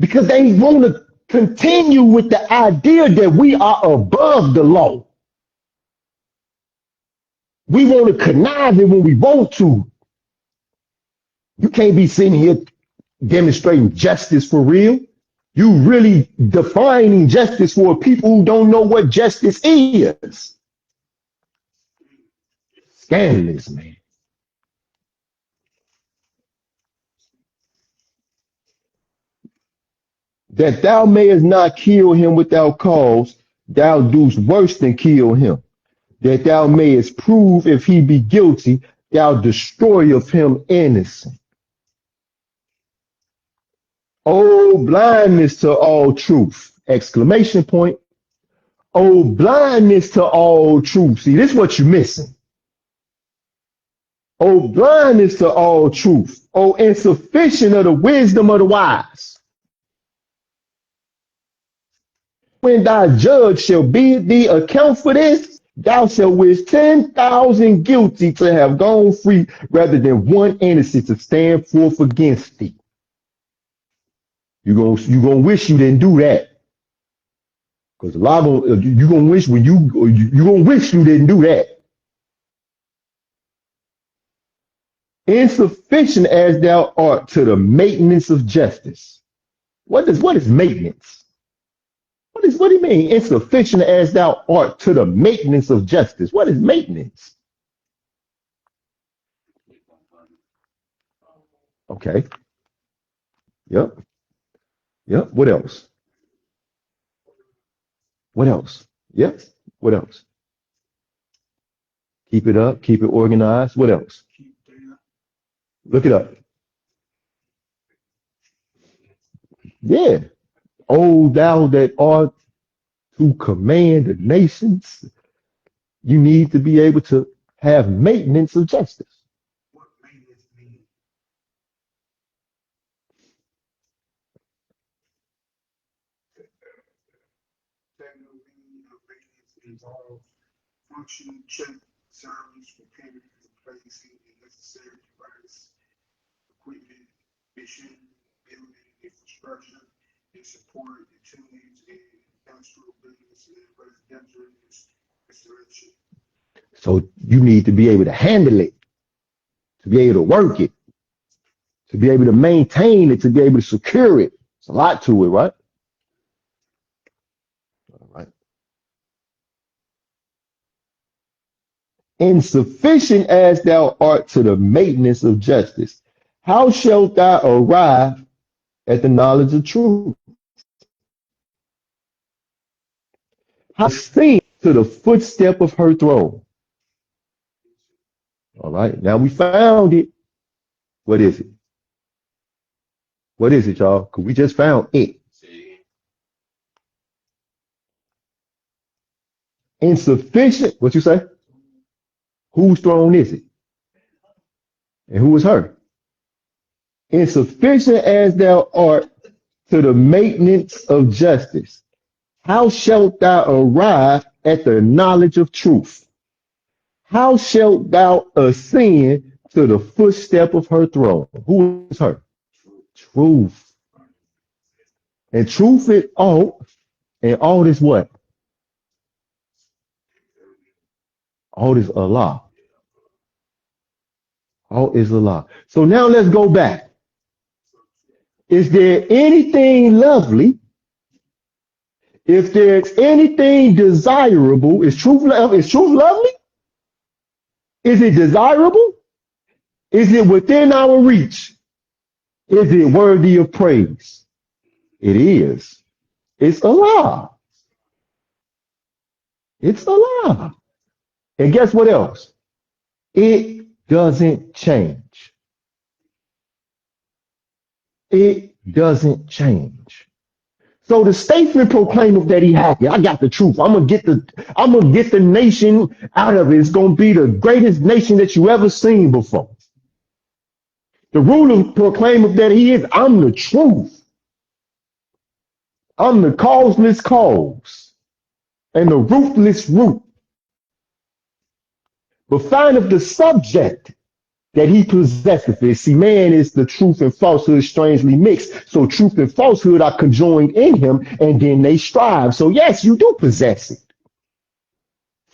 [SPEAKER 1] Because they want to continue with the idea that we are above the law. We want to connive it when we want to. You can't be sitting here demonstrating justice for real. You really defining justice for people who don't know what justice is. Scandalous, man. That thou mayest not kill him without cause, thou doest worse than kill him. That thou mayest prove if he be guilty, thou destroy of him innocent. Oh, blindness to all truth! Exclamation point. Oh, blindness to all truth. See, this is what you're missing. Oh, blindness to all truth. Oh, insufficient of the wisdom of the wise. When thy judge shall bid thee account for this, thou shalt wish 10,000 guilty to have gone free rather than one innocent to stand forth against thee. You're gonna wish you didn't do that. Because a lot of you're gonna wish when you're gonna wish you didn't do that. Insufficient as thou art to the maintenance of justice. What is maintenance? What do you mean? Insufficient as thou art to the maintenance of justice. What is maintenance? Okay. Yep. What else? What else? Yep. What else? Keep it up. Keep it organized. What else? Look it up. Yeah. Oh, thou that art to command the nations, you need to be able to have maintenance of justice.
[SPEAKER 3] What maintenance means? Technical meaning of maintenance involves function, check, service, repairing, replacing, and necessary device, equipment, mission, building, infrastructure, and support, utilities, and industrial business, and residential installation.
[SPEAKER 1] So you need to be able to handle it, to be able to work it, to be able to maintain it, to be able to secure it. It's a lot to it, right? All right. Insufficient as thou art to the maintenance of justice, how shalt thou arrive at the knowledge of truth? How seen to the footstep of her throne. All right. Now we found it. What is it? What is it, y'all? Because we just found it. Insufficient. What you say? Whose throne is it? And who is her? Insufficient as thou art to the maintenance of justice, how shalt thou arrive at the knowledge of truth? How shalt thou ascend to the footstep of her throne? Who is her? Truth. And truth is all, and all is what? All is Allah. All is Allah. So now let's go back. Is there anything lovely? If there's anything desirable, is truth lovely? Is it desirable? Is it within our reach? Is it worthy of praise? It is. It's Allah. It's Allah. And guess what else? It doesn't change. It doesn't change. So the statesman proclaimed that he had it. I got the truth. I'm gonna get the nation out of it. It's gonna be the greatest nation that you ever seen before. The ruler proclaimed that he is, I'm the truth. I'm the causeless cause and the ruthless root. But findeth the subject that he possesseth it. See, man is the truth and falsehood strangely mixed. So truth and falsehood are conjoined in him, and then they strive. So yes, you do possess it.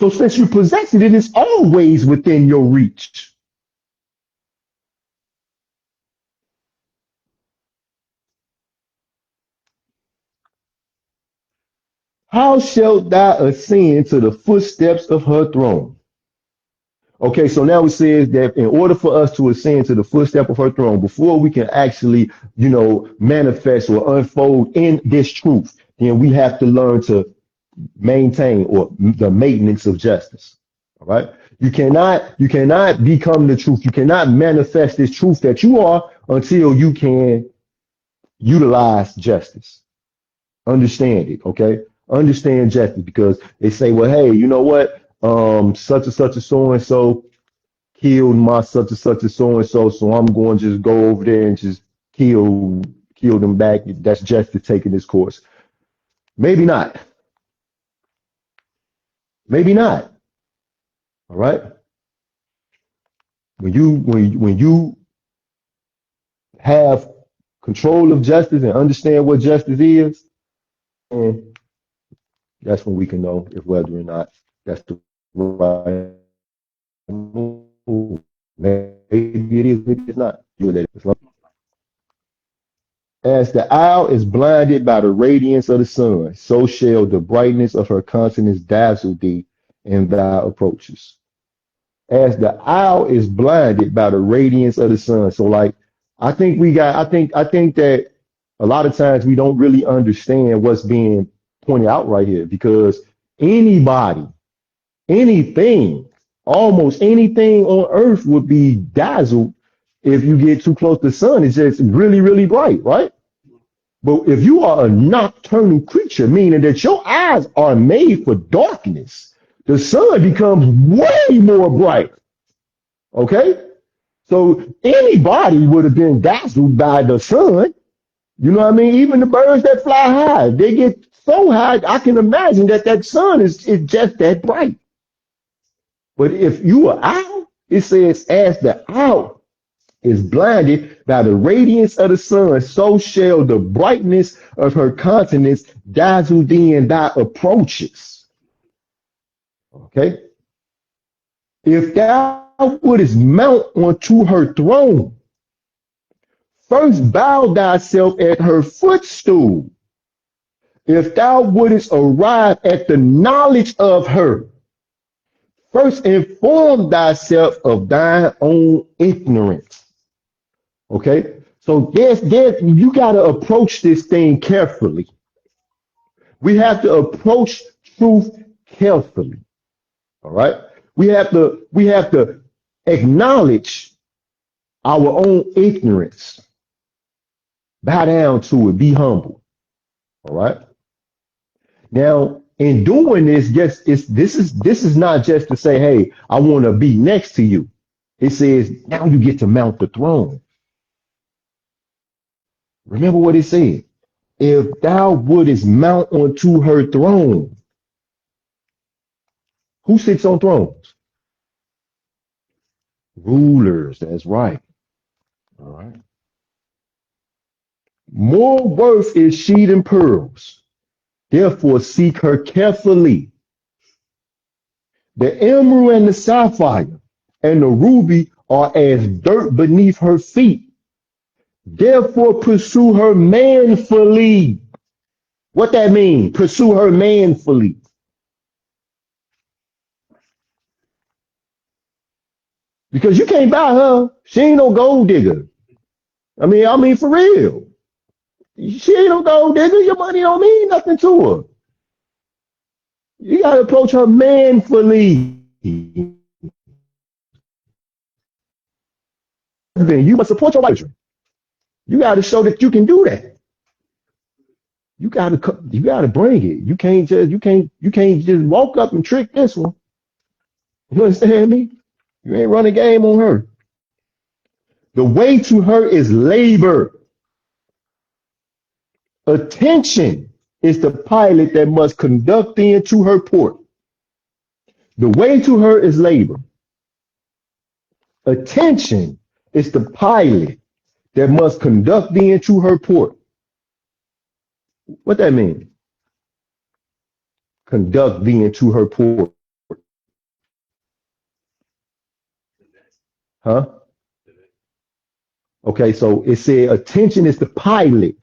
[SPEAKER 1] So since you possess it, it is always within your reach. How shalt thou ascend to the footsteps of her throne? Okay, so now it says that in order for us to ascend to the footstep of her throne, before we can actually, manifest or unfold in this truth, then we have to learn to maintain or the maintenance of justice. All right. You cannot become the truth. You cannot manifest this truth that you are until you can utilize justice. Understand it. Okay. Understand justice, because they say, well, hey, you know what? Such and such and so and so killed my such and such and so and so, so I'm going to just go over there and just kill them back. That's justice taking this course. Maybe not. Maybe not. All right. When you have control of justice and understand what justice is, and that's when we can know if whether or not that's the right move. Maybe it is, maybe it's not. As the owl is blinded by the radiance of the sun, so shall the brightness of her countenance dazzle thee in thy approaches. As the owl is blinded by the radiance of the sun. So like, I think that a lot of times we don't really understand what's being pointed out right here, because anybody, anything, almost anything on earth would be dazzled if you get too close to the sun. It's just really, really bright, right? But if you are a nocturnal creature, meaning that your eyes are made for darkness, the sun becomes way more bright. Okay? So anybody would have been dazzled by the sun. You know what I mean? Even the birds that fly high, they get so high, I can imagine that sun is just that bright. But if you are owl, it says, as the owl is blinded by the radiance of the sun, so shall the brightness of her countenance dazzle thee in thy approaches. Okay? If thou wouldest mount onto her throne, first bow thyself at her footstool. If thou wouldest arrive at the knowledge of her, first inform thyself of thine own ignorance. Okay? So you got to approach this thing carefully. We have to approach truth carefully. All right. We have to acknowledge our own ignorance. Bow down to it. Be humble. All right. Now, in doing this, this is not just to say, hey, I want to be next to you. It says now you get to mount the throne. Remember what it said. If thou wouldest mount onto her throne, who sits on thrones? Rulers. That's right. All right. More worth is she than pearls. Therefore, seek her carefully. The emerald and the sapphire and the ruby are as dirt beneath her feet. Therefore, pursue her manfully. What that mean? Pursue her manfully. Because you can't buy her. She ain't no gold digger. I mean, for real. She ain't no gold digger. Your money don't mean nothing to her. You got to approach her manfully. Then you must support your wife. You got to show that you can do that. You got to bring it. You can't just walk up and trick this one. You understand me? You ain't running game on her. The way to her is labor. Attention is the pilot that must conduct thee into her port. The way to her is labor. Attention is the pilot that must conduct thee into her port. What that mean? Conduct thee into her port. Huh? Okay, so it said attention is the pilot,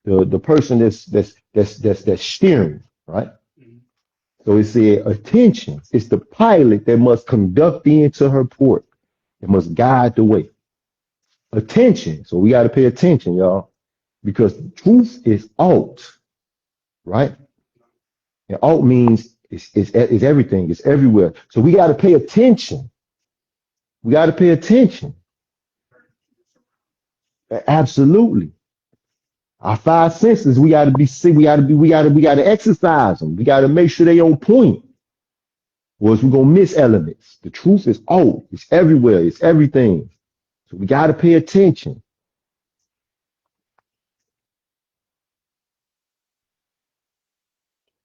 [SPEAKER 1] the person that's steering, right? So it said attention is the pilot that must conduct thee into her port. It must guide the way. Attention. So we got to pay attention, y'all, because truth is alt, right? And alt means it's everything. It's everywhere. So we got to pay attention. We got to pay attention. Absolutely. Our five senses, we got to exercise them. We got to make sure they on point. Or else we're going to miss elements. The truth is alt. It's everywhere. It's everything. So we got to pay attention.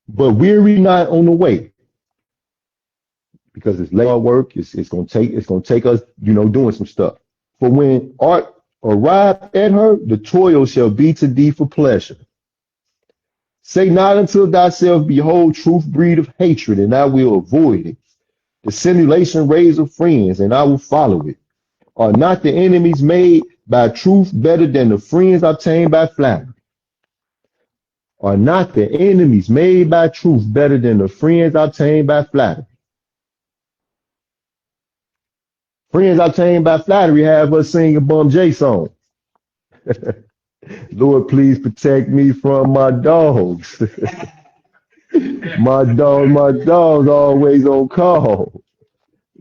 [SPEAKER 1] But weary not on the way. Because it's labor work. It's going to take us, doing some stuff. For when art arrive at her, the toil shall be to thee for pleasure. Say not unto thyself, behold, truth breed of hatred, and I will avoid it. The simulation raise of friends, and I will follow it. Are not the enemies made by truth better than the friends obtained by flattery? Are not the enemies made by truth better than the friends obtained by flattery? Friends obtained by flattery have us sing a Bum J song. Lord, please protect me from my dogs. my dog's always on call.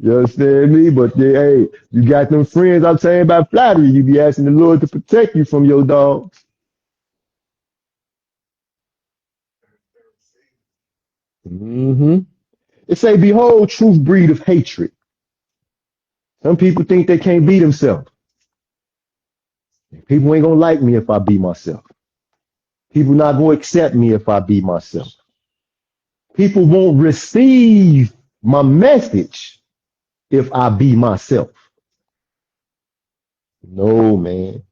[SPEAKER 1] You understand me? But hey, you got them friends obtained by flattery. You be asking the Lord to protect you from your dogs. It say, behold, truth breed of hatred. Some people think they can't be themselves. People ain't gonna like me if I be myself. People not gonna accept me if I be myself. People won't receive my message if I be myself. No, man.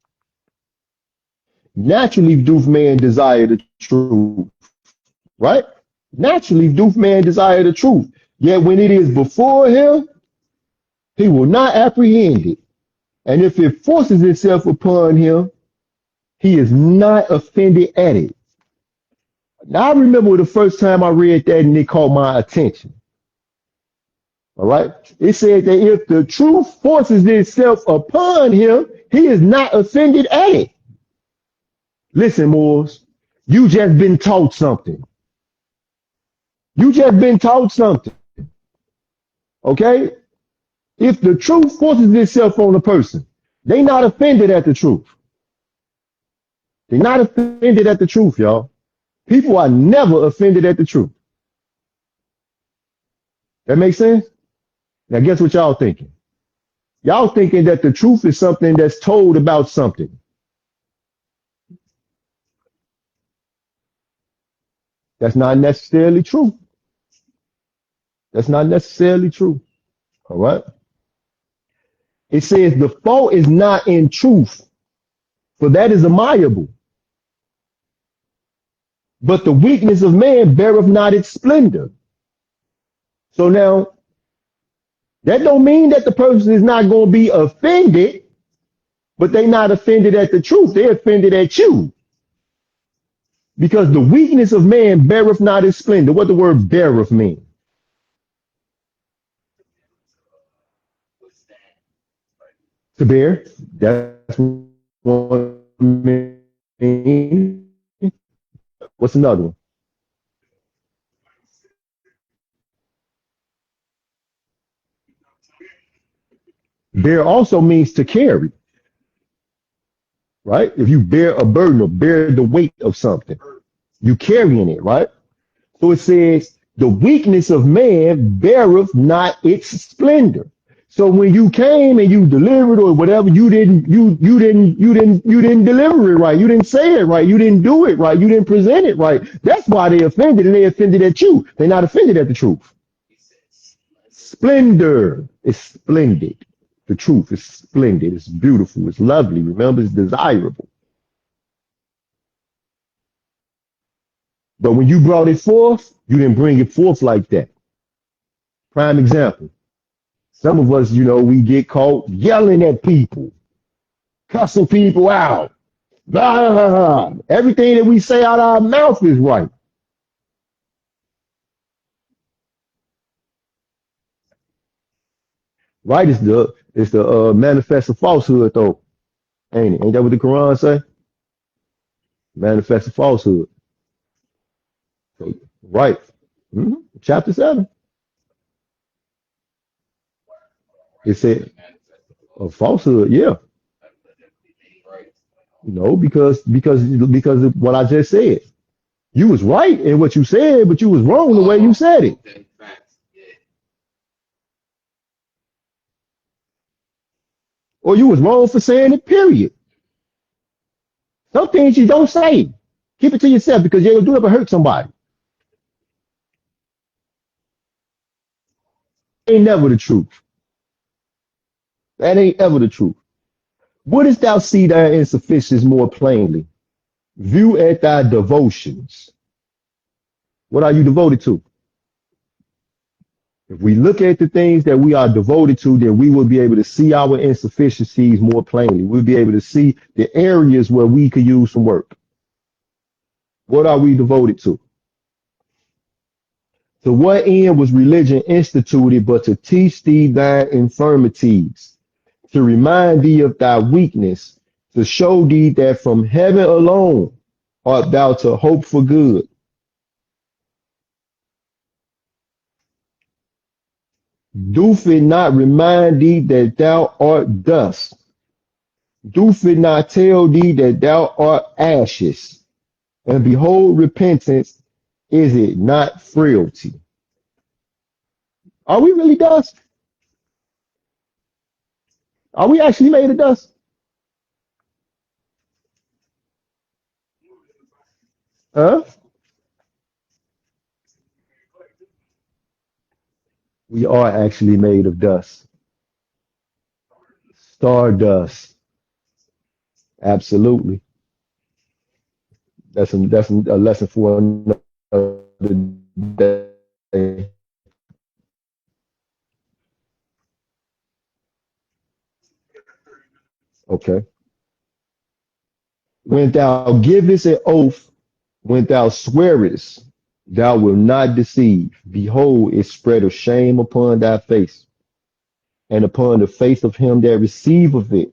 [SPEAKER 1] Naturally doth man desire the truth, right? Naturally doth man desire the truth. Yet when it is before him, he will not apprehend it. And if it forces itself upon him, he is not offended at it. Now, I remember the first time I read that and it caught my attention. All right. It said that if the truth forces itself upon him, he is not offended at it. Listen, Moors, you just been taught something. You just been taught something. Okay? If the truth forces itself on a person, they not offended at the truth. They're not offended at the truth, y'all. People are never offended at the truth. That makes sense? Now guess what y'all thinking? Y'all thinking that the truth is something that's told about something. That's not necessarily true. That's not necessarily true. All right? It says the fault is not in truth, for that is amiable. But the weakness of man beareth not its splendor. So now, that don't mean that the person is not going to be offended, but they not offended at the truth. They're offended at you. Because the weakness of man beareth not its splendor. What the word beareth mean? To bear. That's one mean. What's another one? Bear also means to carry, right? If you bear a burden or bear the weight of something, you carrying it, right? So it says the weakness of man beareth not its splendor. So when you came and you delivered or whatever, you didn't deliver it right. You didn't say it right. You didn't do it right. You didn't present it right. That's why they offended, and they offended at you. They're not offended at the truth. Splendor is splendid. The truth is splendid. It's beautiful. It's lovely. Remember, it's desirable. But when you brought it forth, you didn't bring it forth like that. Prime example. Some of us, we get caught yelling at people, cussing people out. Blah, blah, blah. Everything that we say out of our mouth is right. Right is the manifest of falsehood, though, ain't it? Ain't that what the Quran say? Manifest of falsehood. So, right. Chapter 7. It said of falsehood, yeah. No, because of what I just said. You was right in what you said, but you was wrong the way you said it. Or you was wrong for saying it, period. Some things you don't say. Keep it to yourself because you'll do it to hurt somebody. Ain't never the truth. That ain't ever the truth. Wouldst thou see thy insufficiency more plainly? View at thy devotions. What are you devoted to? If we look at the things that we are devoted to, then we will be able to see our insufficiencies more plainly. We'll be able to see the areas where we could use some work. What are we devoted to? To what end was religion instituted but to teach thee thine infirmities, to remind thee of thy weakness, to show thee that from heaven alone art thou to hope for good. Doth it not remind thee that thou art dust? Doth it not tell thee that thou art ashes? And behold, repentance, is it not frailty? Are we really dust? Are we actually made of dust? Huh? We are actually made of dust. Stardust. Absolutely. That's a lesson for another day. Okay. When thou givest an oath, when thou swearest, thou wilt not deceive. Behold, it spread of shame upon thy face, and upon the face of him that receiveth it.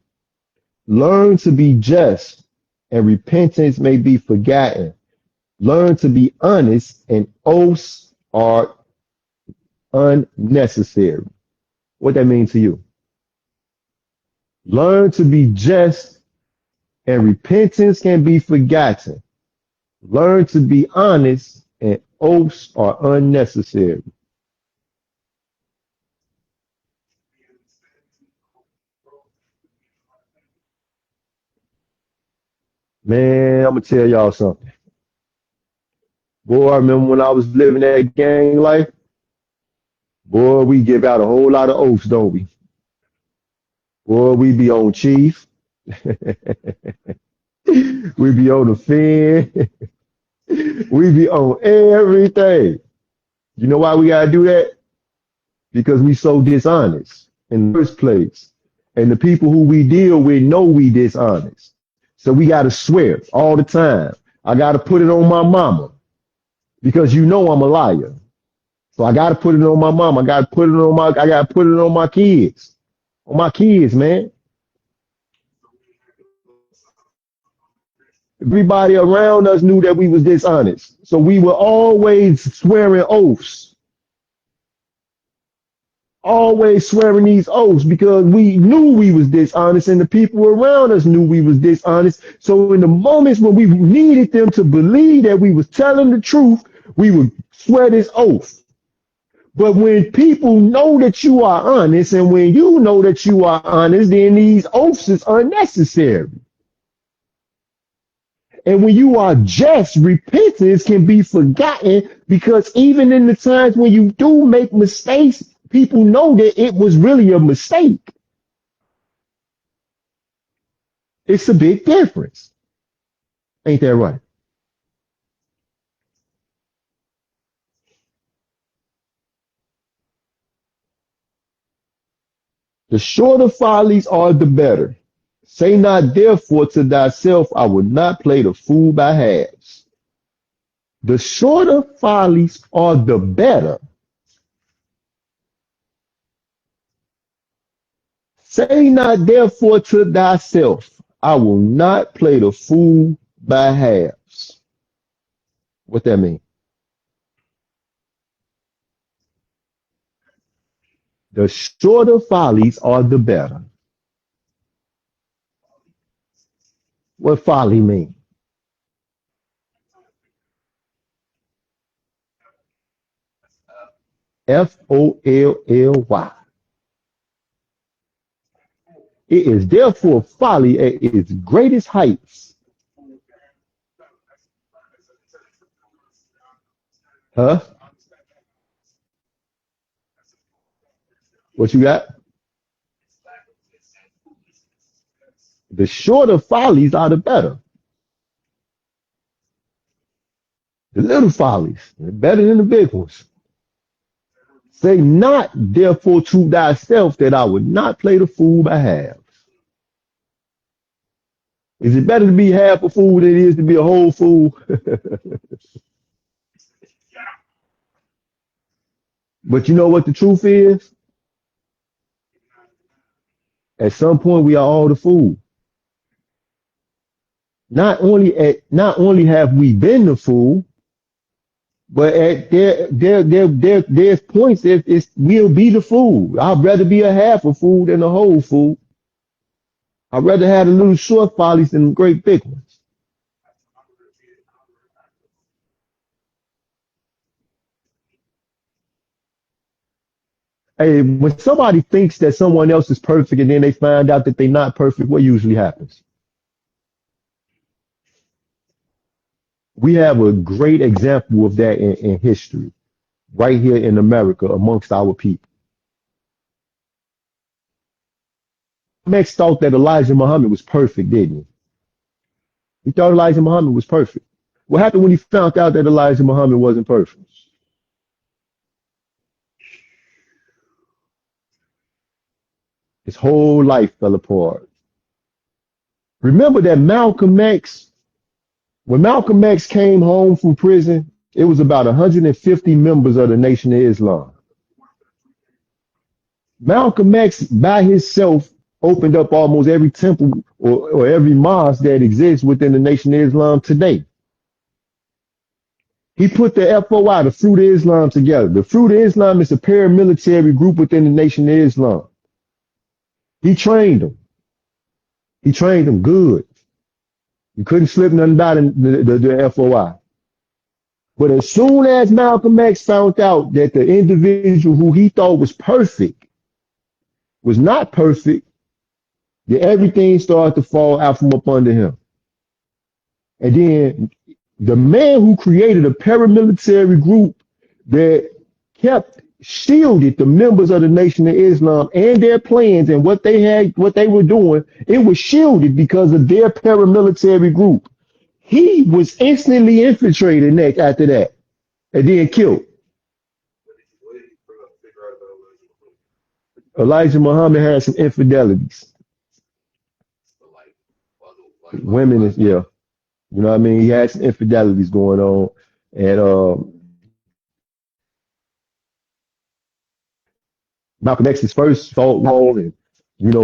[SPEAKER 1] Learn to be just, and repentance may be forgotten. Learn to be honest, and oaths
[SPEAKER 5] are unnecessary. What that means to you? Learn to be just, and repentance can be forgotten. Learn to be honest, and oaths are unnecessary. Man, I'm gonna tell y'all something. Boy, I remember when I was living that gang life. Boy, we give out a whole lot of oaths, don't we? Boy, we be on chief. We be on the fin. We be on everything. You know why we gotta do that? Because we so dishonest in the first place. And the people who we deal with know we dishonest. So we gotta swear all the time. I gotta put it on my mama because you know I'm a liar. So I gotta put it on my mama. I gotta put it on my kids. On my kids, man. Everybody around us knew that we was dishonest. So we were always swearing oaths. Always swearing these oaths because we knew we was dishonest and the people around us knew we was dishonest. So in the moments when we needed them to believe that we was telling the truth, we would swear this oath. But when people know that you are honest and when you know that you are honest, then these oaths is unnecessary. And when you are just, repentance can be forgotten because even in the times when you do make mistakes, people know that it was really a mistake. It's a big difference. Ain't that right? The shorter follies are the better. Say not therefore to thyself, I will not play the fool by halves. The shorter follies are the better. Say not therefore to thyself, I will not play the fool by halves. What that mean? The shorter follies are the better. What folly mean? Folly. It is therefore folly at its greatest heights. Huh? What you got? The shorter follies are the better. The little follies are better than the big ones. Say not therefore to thyself that I would not play the fool by halves. Is it better to be half a fool than it is to be a whole fool? But you know what the truth is? At some point we are all the fool. Not only have we been the fool, but at there's points that we'll be the fool. I'd rather be a half a fool than a whole fool. I'd rather have the little short follies than the great big ones. Hey, when somebody thinks that someone else is perfect and then they find out that they're not perfect, what usually happens? We have a great example of that in history, right here in America amongst our people. Max thought that Elijah Muhammad was perfect, didn't he? He thought Elijah Muhammad was perfect. What happened when he found out that Elijah Muhammad wasn't perfect? His whole life fell apart. Remember that Malcolm X, when Malcolm X came home from prison, it was about 150 members of the Nation of Islam. Malcolm X by himself opened up almost every temple or every mosque that exists within the Nation of Islam today. He put the FOI, the Fruit of Islam, together. The Fruit of Islam is a paramilitary group within the Nation of Islam. He trained them. He trained them good. You couldn't slip nothing about the FOI. But as soon as Malcolm X found out that the individual who he thought was perfect was not perfect, then everything started to fall out from up under him. And then the man who created a paramilitary group that kept shielded the members of the Nation of Islam and their plans and what they were doing, it was shielded because of their paramilitary group. He was instantly infiltrated next after that and then killed. Elijah Muhammad had some infidelities. Women is, yeah. You know what I mean? He had some infidelities going on. And Malcolm X's first fought wrong, and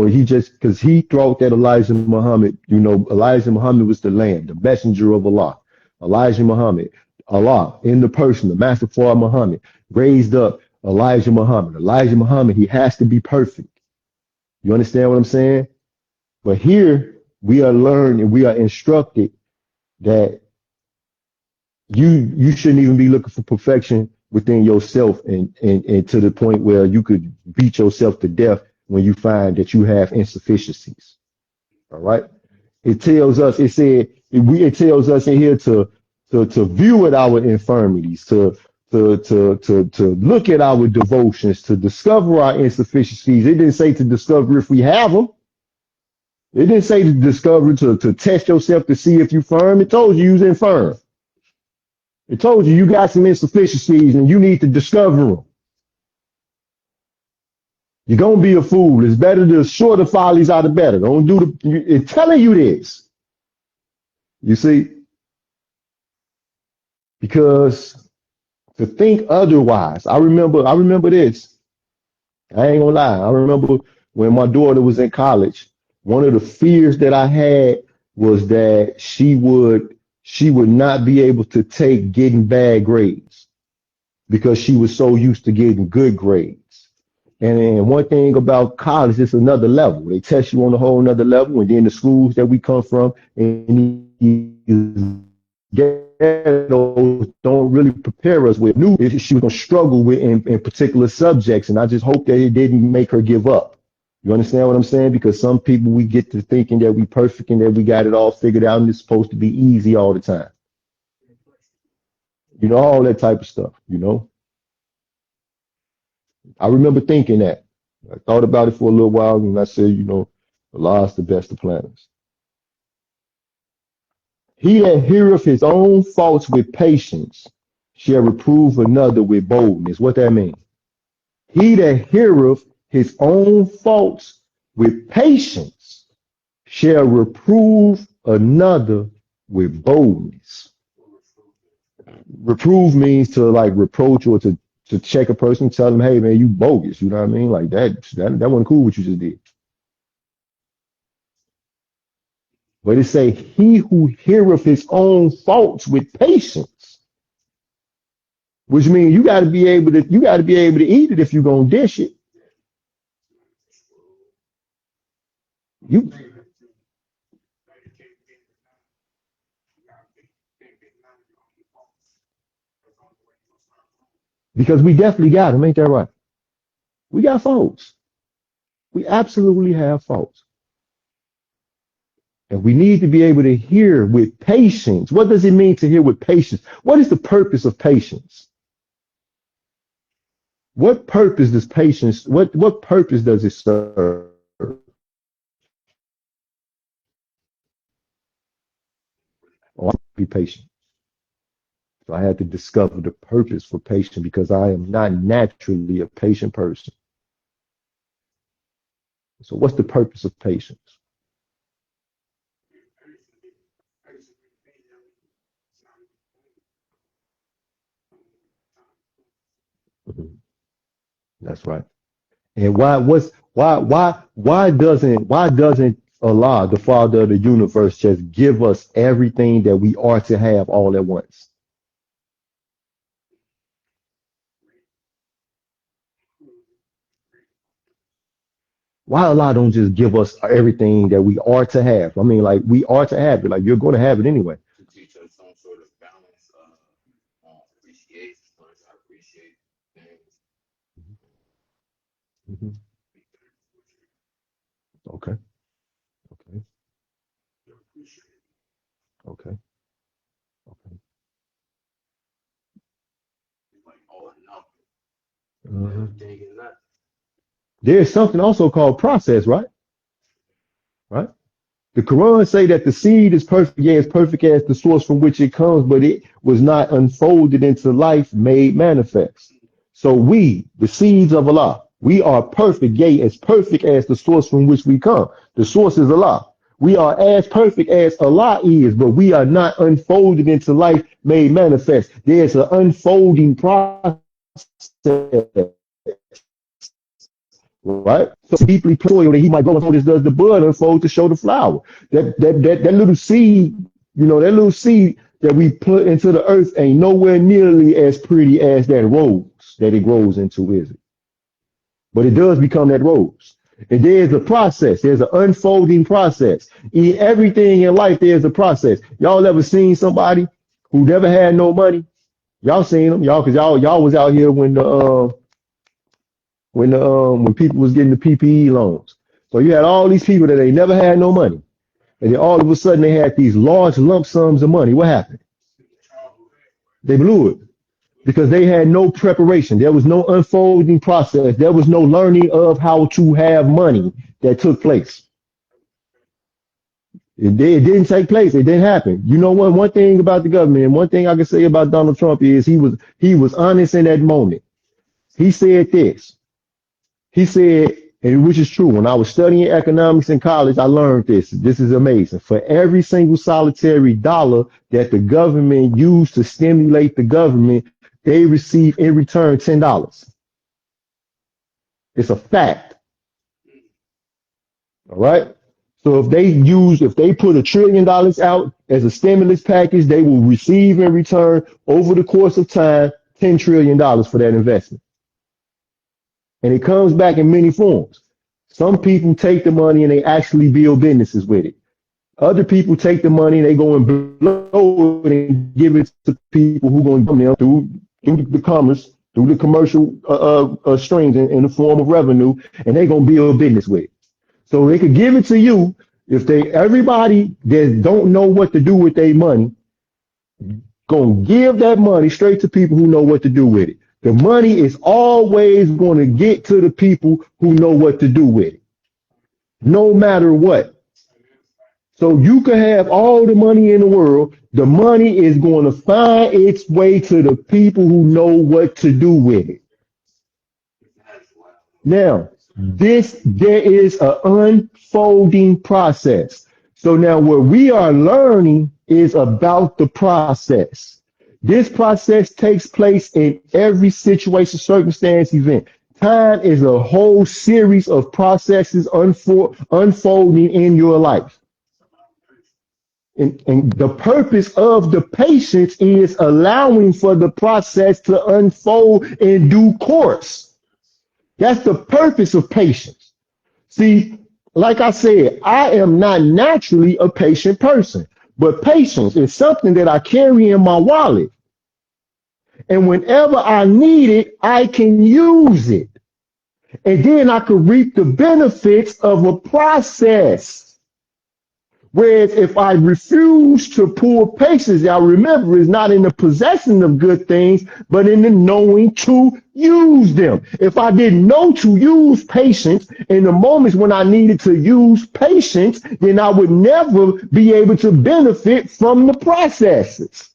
[SPEAKER 5] he just because he thought that Elijah Muhammad was the Lamb, the messenger of Allah. Elijah Muhammad, Allah in the person, the Master Fard Muhammad, raised up Elijah Muhammad. Elijah Muhammad, he has to be perfect. You understand what I'm saying? But here we are learned and we are instructed that you shouldn't even be looking for perfection within yourself and to the point where you could beat yourself to death when you find that you have insufficiencies. All right. It tells us in here to view at our infirmities, to look at our devotions, to discover our insufficiencies. It didn't say to discover if we have them. It didn't say to discover, to test yourself to see if you're firm. It told you was infirm. It told you got some insufficiencies and you need to discover them. You're going to be a fool. It's better to shorter follies are the better. Don't do it's telling you this. You see? Because to think otherwise, I remember this. I ain't gonna lie. I remember when my daughter was in college, one of the fears that I had was that she would not be able to take getting bad grades because she was so used to getting good grades. And then one thing about college, it's another level. They test you on a whole nother level. And then the schools that we come from and ghettos don't really prepare us with new. She was going to struggle with in particular subjects. And I just hope that it didn't make her give up. You understand what I'm saying? Because some people, we get to thinking that we perfect and that we got it all figured out and it's supposed to be easy all the time. All that type of stuff, I remember thinking that. I thought about it for a little while and I said, Allah's the best of planners. He that heareth his own faults with patience shall reprove another with boldness. What that means? He that heareth his own faults with patience shall reprove another with boldness. Reprove means to reproach or to check a person, tell them, hey man, you bogus. You know what I mean? Like that wasn't cool what you just did. But it say, he who heareth his own faults with patience, which means you got to be able to eat it if you're gonna dish it. Because we definitely got them, ain't that right? We got faults. We absolutely have faults. And we need to be able to hear with patience. What does it mean to hear with patience? What is the purpose of patience? What purpose does patience, what purpose does it serve? Oh, I be patient. So I had to discover the purpose for patience because I am not naturally a patient person. So what's the purpose of patience? Mhm. That's right. And why doesn't Allah, the Father of the universe, just give us everything that we are to have all at once? Why Allah don't just give us everything that we are to have? I mean, like we are to have it. Like you're going to have it anyway.
[SPEAKER 4] To teach us some sort of balance appreciation, learn to appreciate things.
[SPEAKER 5] Mhm. Okay. Okay. Okay. Okay.
[SPEAKER 4] It's like all or nothing.
[SPEAKER 5] Mhm.
[SPEAKER 4] Everything is nothing.
[SPEAKER 5] There's something also called process, right? Right. The Quran say that the seed is perfect, yeah, it's perfect as the source from which it comes, but it was not unfolded into life made manifest. So we, the seeds of Allah, we are perfect, yea, as perfect as the source from which we come. The source is Allah. We are as perfect as Allah is, but we are not unfolded into life made manifest. There's an unfolding process, right? So deeply soil that he might go and does the bud unfold to show the flower. That little seed, that little seed that we put into the earth ain't nowhere nearly as pretty as that rose that it grows into, is it? But it does become that rose. And there's a process. There's an unfolding process. In everything in life, there's a process. Y'all ever seen somebody who never had no money? Y'all seen them, y'all, because y'all was out here when people was getting the PPE loans. So you had all these people that they never had no money. And then all of a sudden they had these large lump sums of money. What happened? They blew it because they had no preparation. There was no unfolding process. There was no learning of how to have money that took place. It didn't take place. It didn't happen. You know what? One thing about the government, and one thing I can say about Donald Trump is he was honest in that moment. He said this. He said, and which is true, when I was studying economics in college, I learned this. This is amazing. For every single solitary dollar that the government used to stimulate the government, they receive in return $10. It's a fact. All right. So if they put $1 trillion out as a stimulus package, they will receive in return over the course of time $10 trillion for that investment. And it comes back in many forms. Some people take the money and they actually build businesses with it. Other people take the money and they go and blow it and give it to people who are going to come them through the commerce, through the commercial streams in the form of revenue, and they're going to build business with it. So they could give it to you if everybody that don't know what to do with their money, going to give that money straight to people who know what to do with it. The money is always going to get to the people who know what to do with it, no matter what. So you can have all the money in the world. The money is going to find its way to the people who know what to do with it. Now, there is an unfolding process. So now what we are learning is about the process. This process takes place in every situation, circumstance, event. Time is a whole series of processes unfolding in your life. And the purpose of the patience is allowing for the process to unfold in due course. That's the purpose of patience. See, like I said, I am not naturally a patient person, but patience is something that I carry in my wallet. And whenever I need it, I can use it. And then I could reap the benefits of a process. Whereas if I refuse to pull patience, I remember it's not in the possession of good things, but in the knowing to use them. If I didn't know to use patience in the moments when I needed to use patience, then I would never be able to benefit from the processes.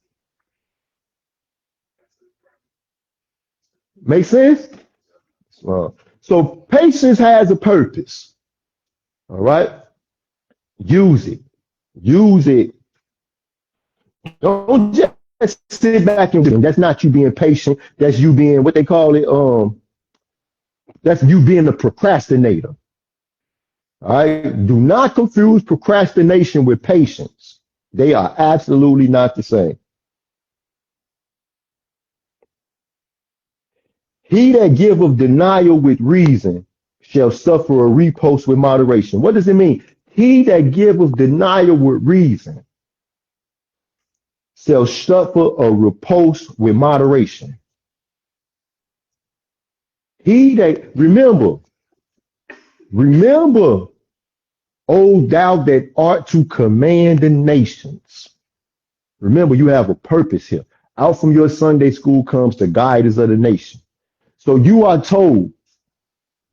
[SPEAKER 5] Make sense? So patience has a purpose. All right? Use it. Use it. Don't just sit back and that's not you being patient. That's you being what they call it. That's you being a procrastinator. All right. Do not confuse procrastination with patience. They are absolutely not the same. He that giveth denial with reason shall suffer a repost with moderation. What does it mean? He that giveth denial with reason shall suffer a repulse with moderation. He that, remember, O thou that art to command the nations. Remember, you have a purpose here. Out from your Sunday school comes the guiders of the nation. So you are told,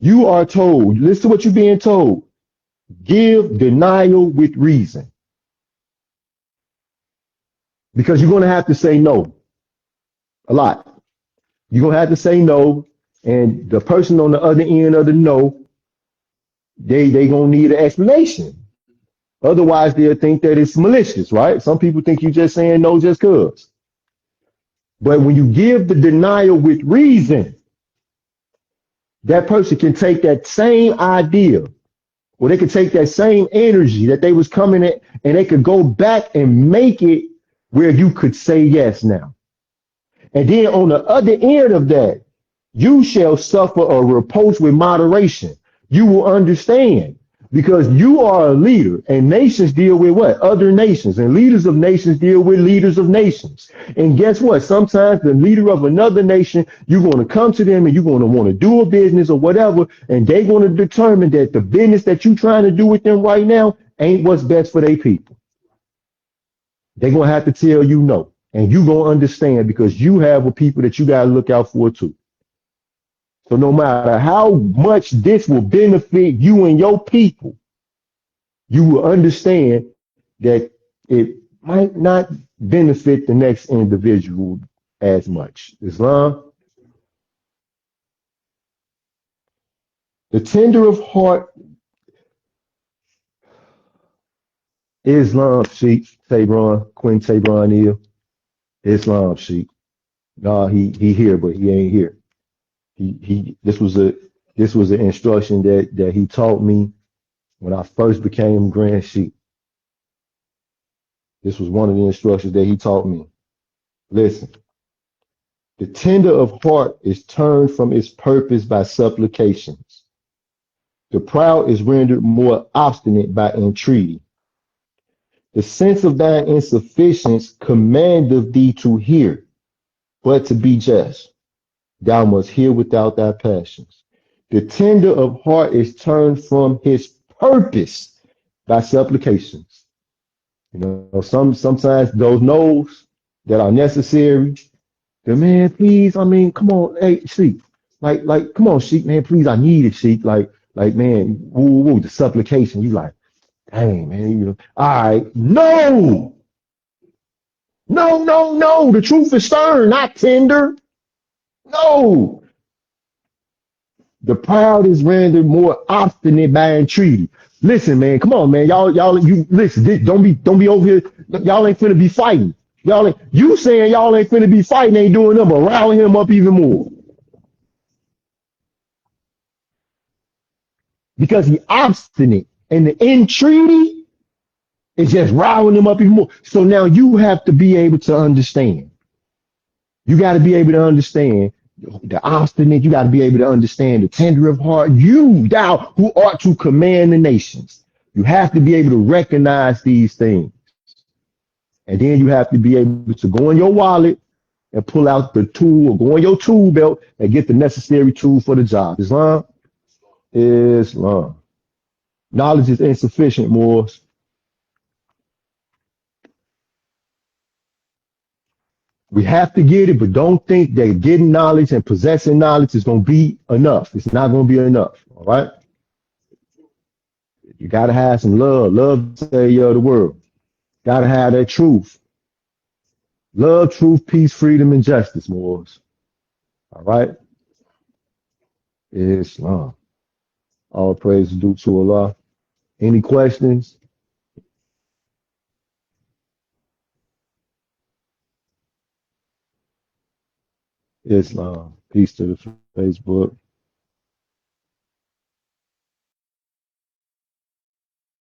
[SPEAKER 5] listen to what you're being told. Give denial with reason. Because you're going to have to say no a lot. You're going to have to say no. And the person on the other end of the no, they going to need an explanation. Otherwise, they'll think that it's malicious, right? Some people think you're just saying no just because. But when you give the denial with reason, that person can take that same idea, or they could take that same energy that they was coming at, and they could go back and make it where you could say yes now. And then on the other end of that, you shall suffer a reproach with moderation. You will understand because you are a leader, and nations deal with what? Other nations, and leaders of nations deal with leaders of nations. And guess what? Sometimes the leader of another nation, you're going to come to them and you're going to want to do a business or whatever, and they're going to determine that the business that you're trying to do with them right now ain't what's best for their people. They're going to have to tell you no. And you're going to understand because you have a people that you got to look out for too. So no matter how much this will benefit you and your people, you will understand that it might not benefit the next individual as much. Islam, the tender of heart, Islam, Sheik, Tabron, Quinn Tabron Hill, Islam, Sheik. No, he here, but he ain't here. This was an instruction that he taught me when I first became Grand Sheik. This was one of the instructions that he taught me. Listen, the tender of heart is turned from its purpose by supplications. The proud is rendered more obstinate by entreaty. The sense of thine insufficiency commandeth thee to hear, but to be just, thou must hear without thy passions. The tender of heart is turned from his purpose by supplications. You know, sometimes those no's that are necessary, the man, please, I mean, come on, hey, Sheik, like, come on, Sheik, man, please, I need it, Sheik, like, man, woo, the supplication, you like, dang, man, you know, all right, no, the truth is stern, not tender, no. The proud is rendered more obstinate by entreaty. Listen, man, come on, man. Y'all, you listen. Don't be over here. Y'all ain't finna be fighting. You saying y'all ain't finna be fighting, ain't doing nothing but riling him up even more. Because he obstinate. And the entreaty is just riling him up even more. So now you have to be able to understand. You got to be able to understand the obstinate. You got to be able to understand the tender of heart. You, thou who art to command the nations. You have to be able to recognize these things. And then you have to be able to go in your wallet and pull out the tool, or go in your tool belt and get the necessary tool for the job. Islam. Knowledge is insufficient, Moors. We have to get it, but don't think that getting knowledge and possessing knowledge is going to be enough. It's not going to be enough. All right. You got to have some love. Love the savior of the world. Got to have that truth. Love, truth, peace, freedom, and justice, Moors. All right. Islam. All praise is due to Allah. Any questions? Islam. Peace to the Facebook.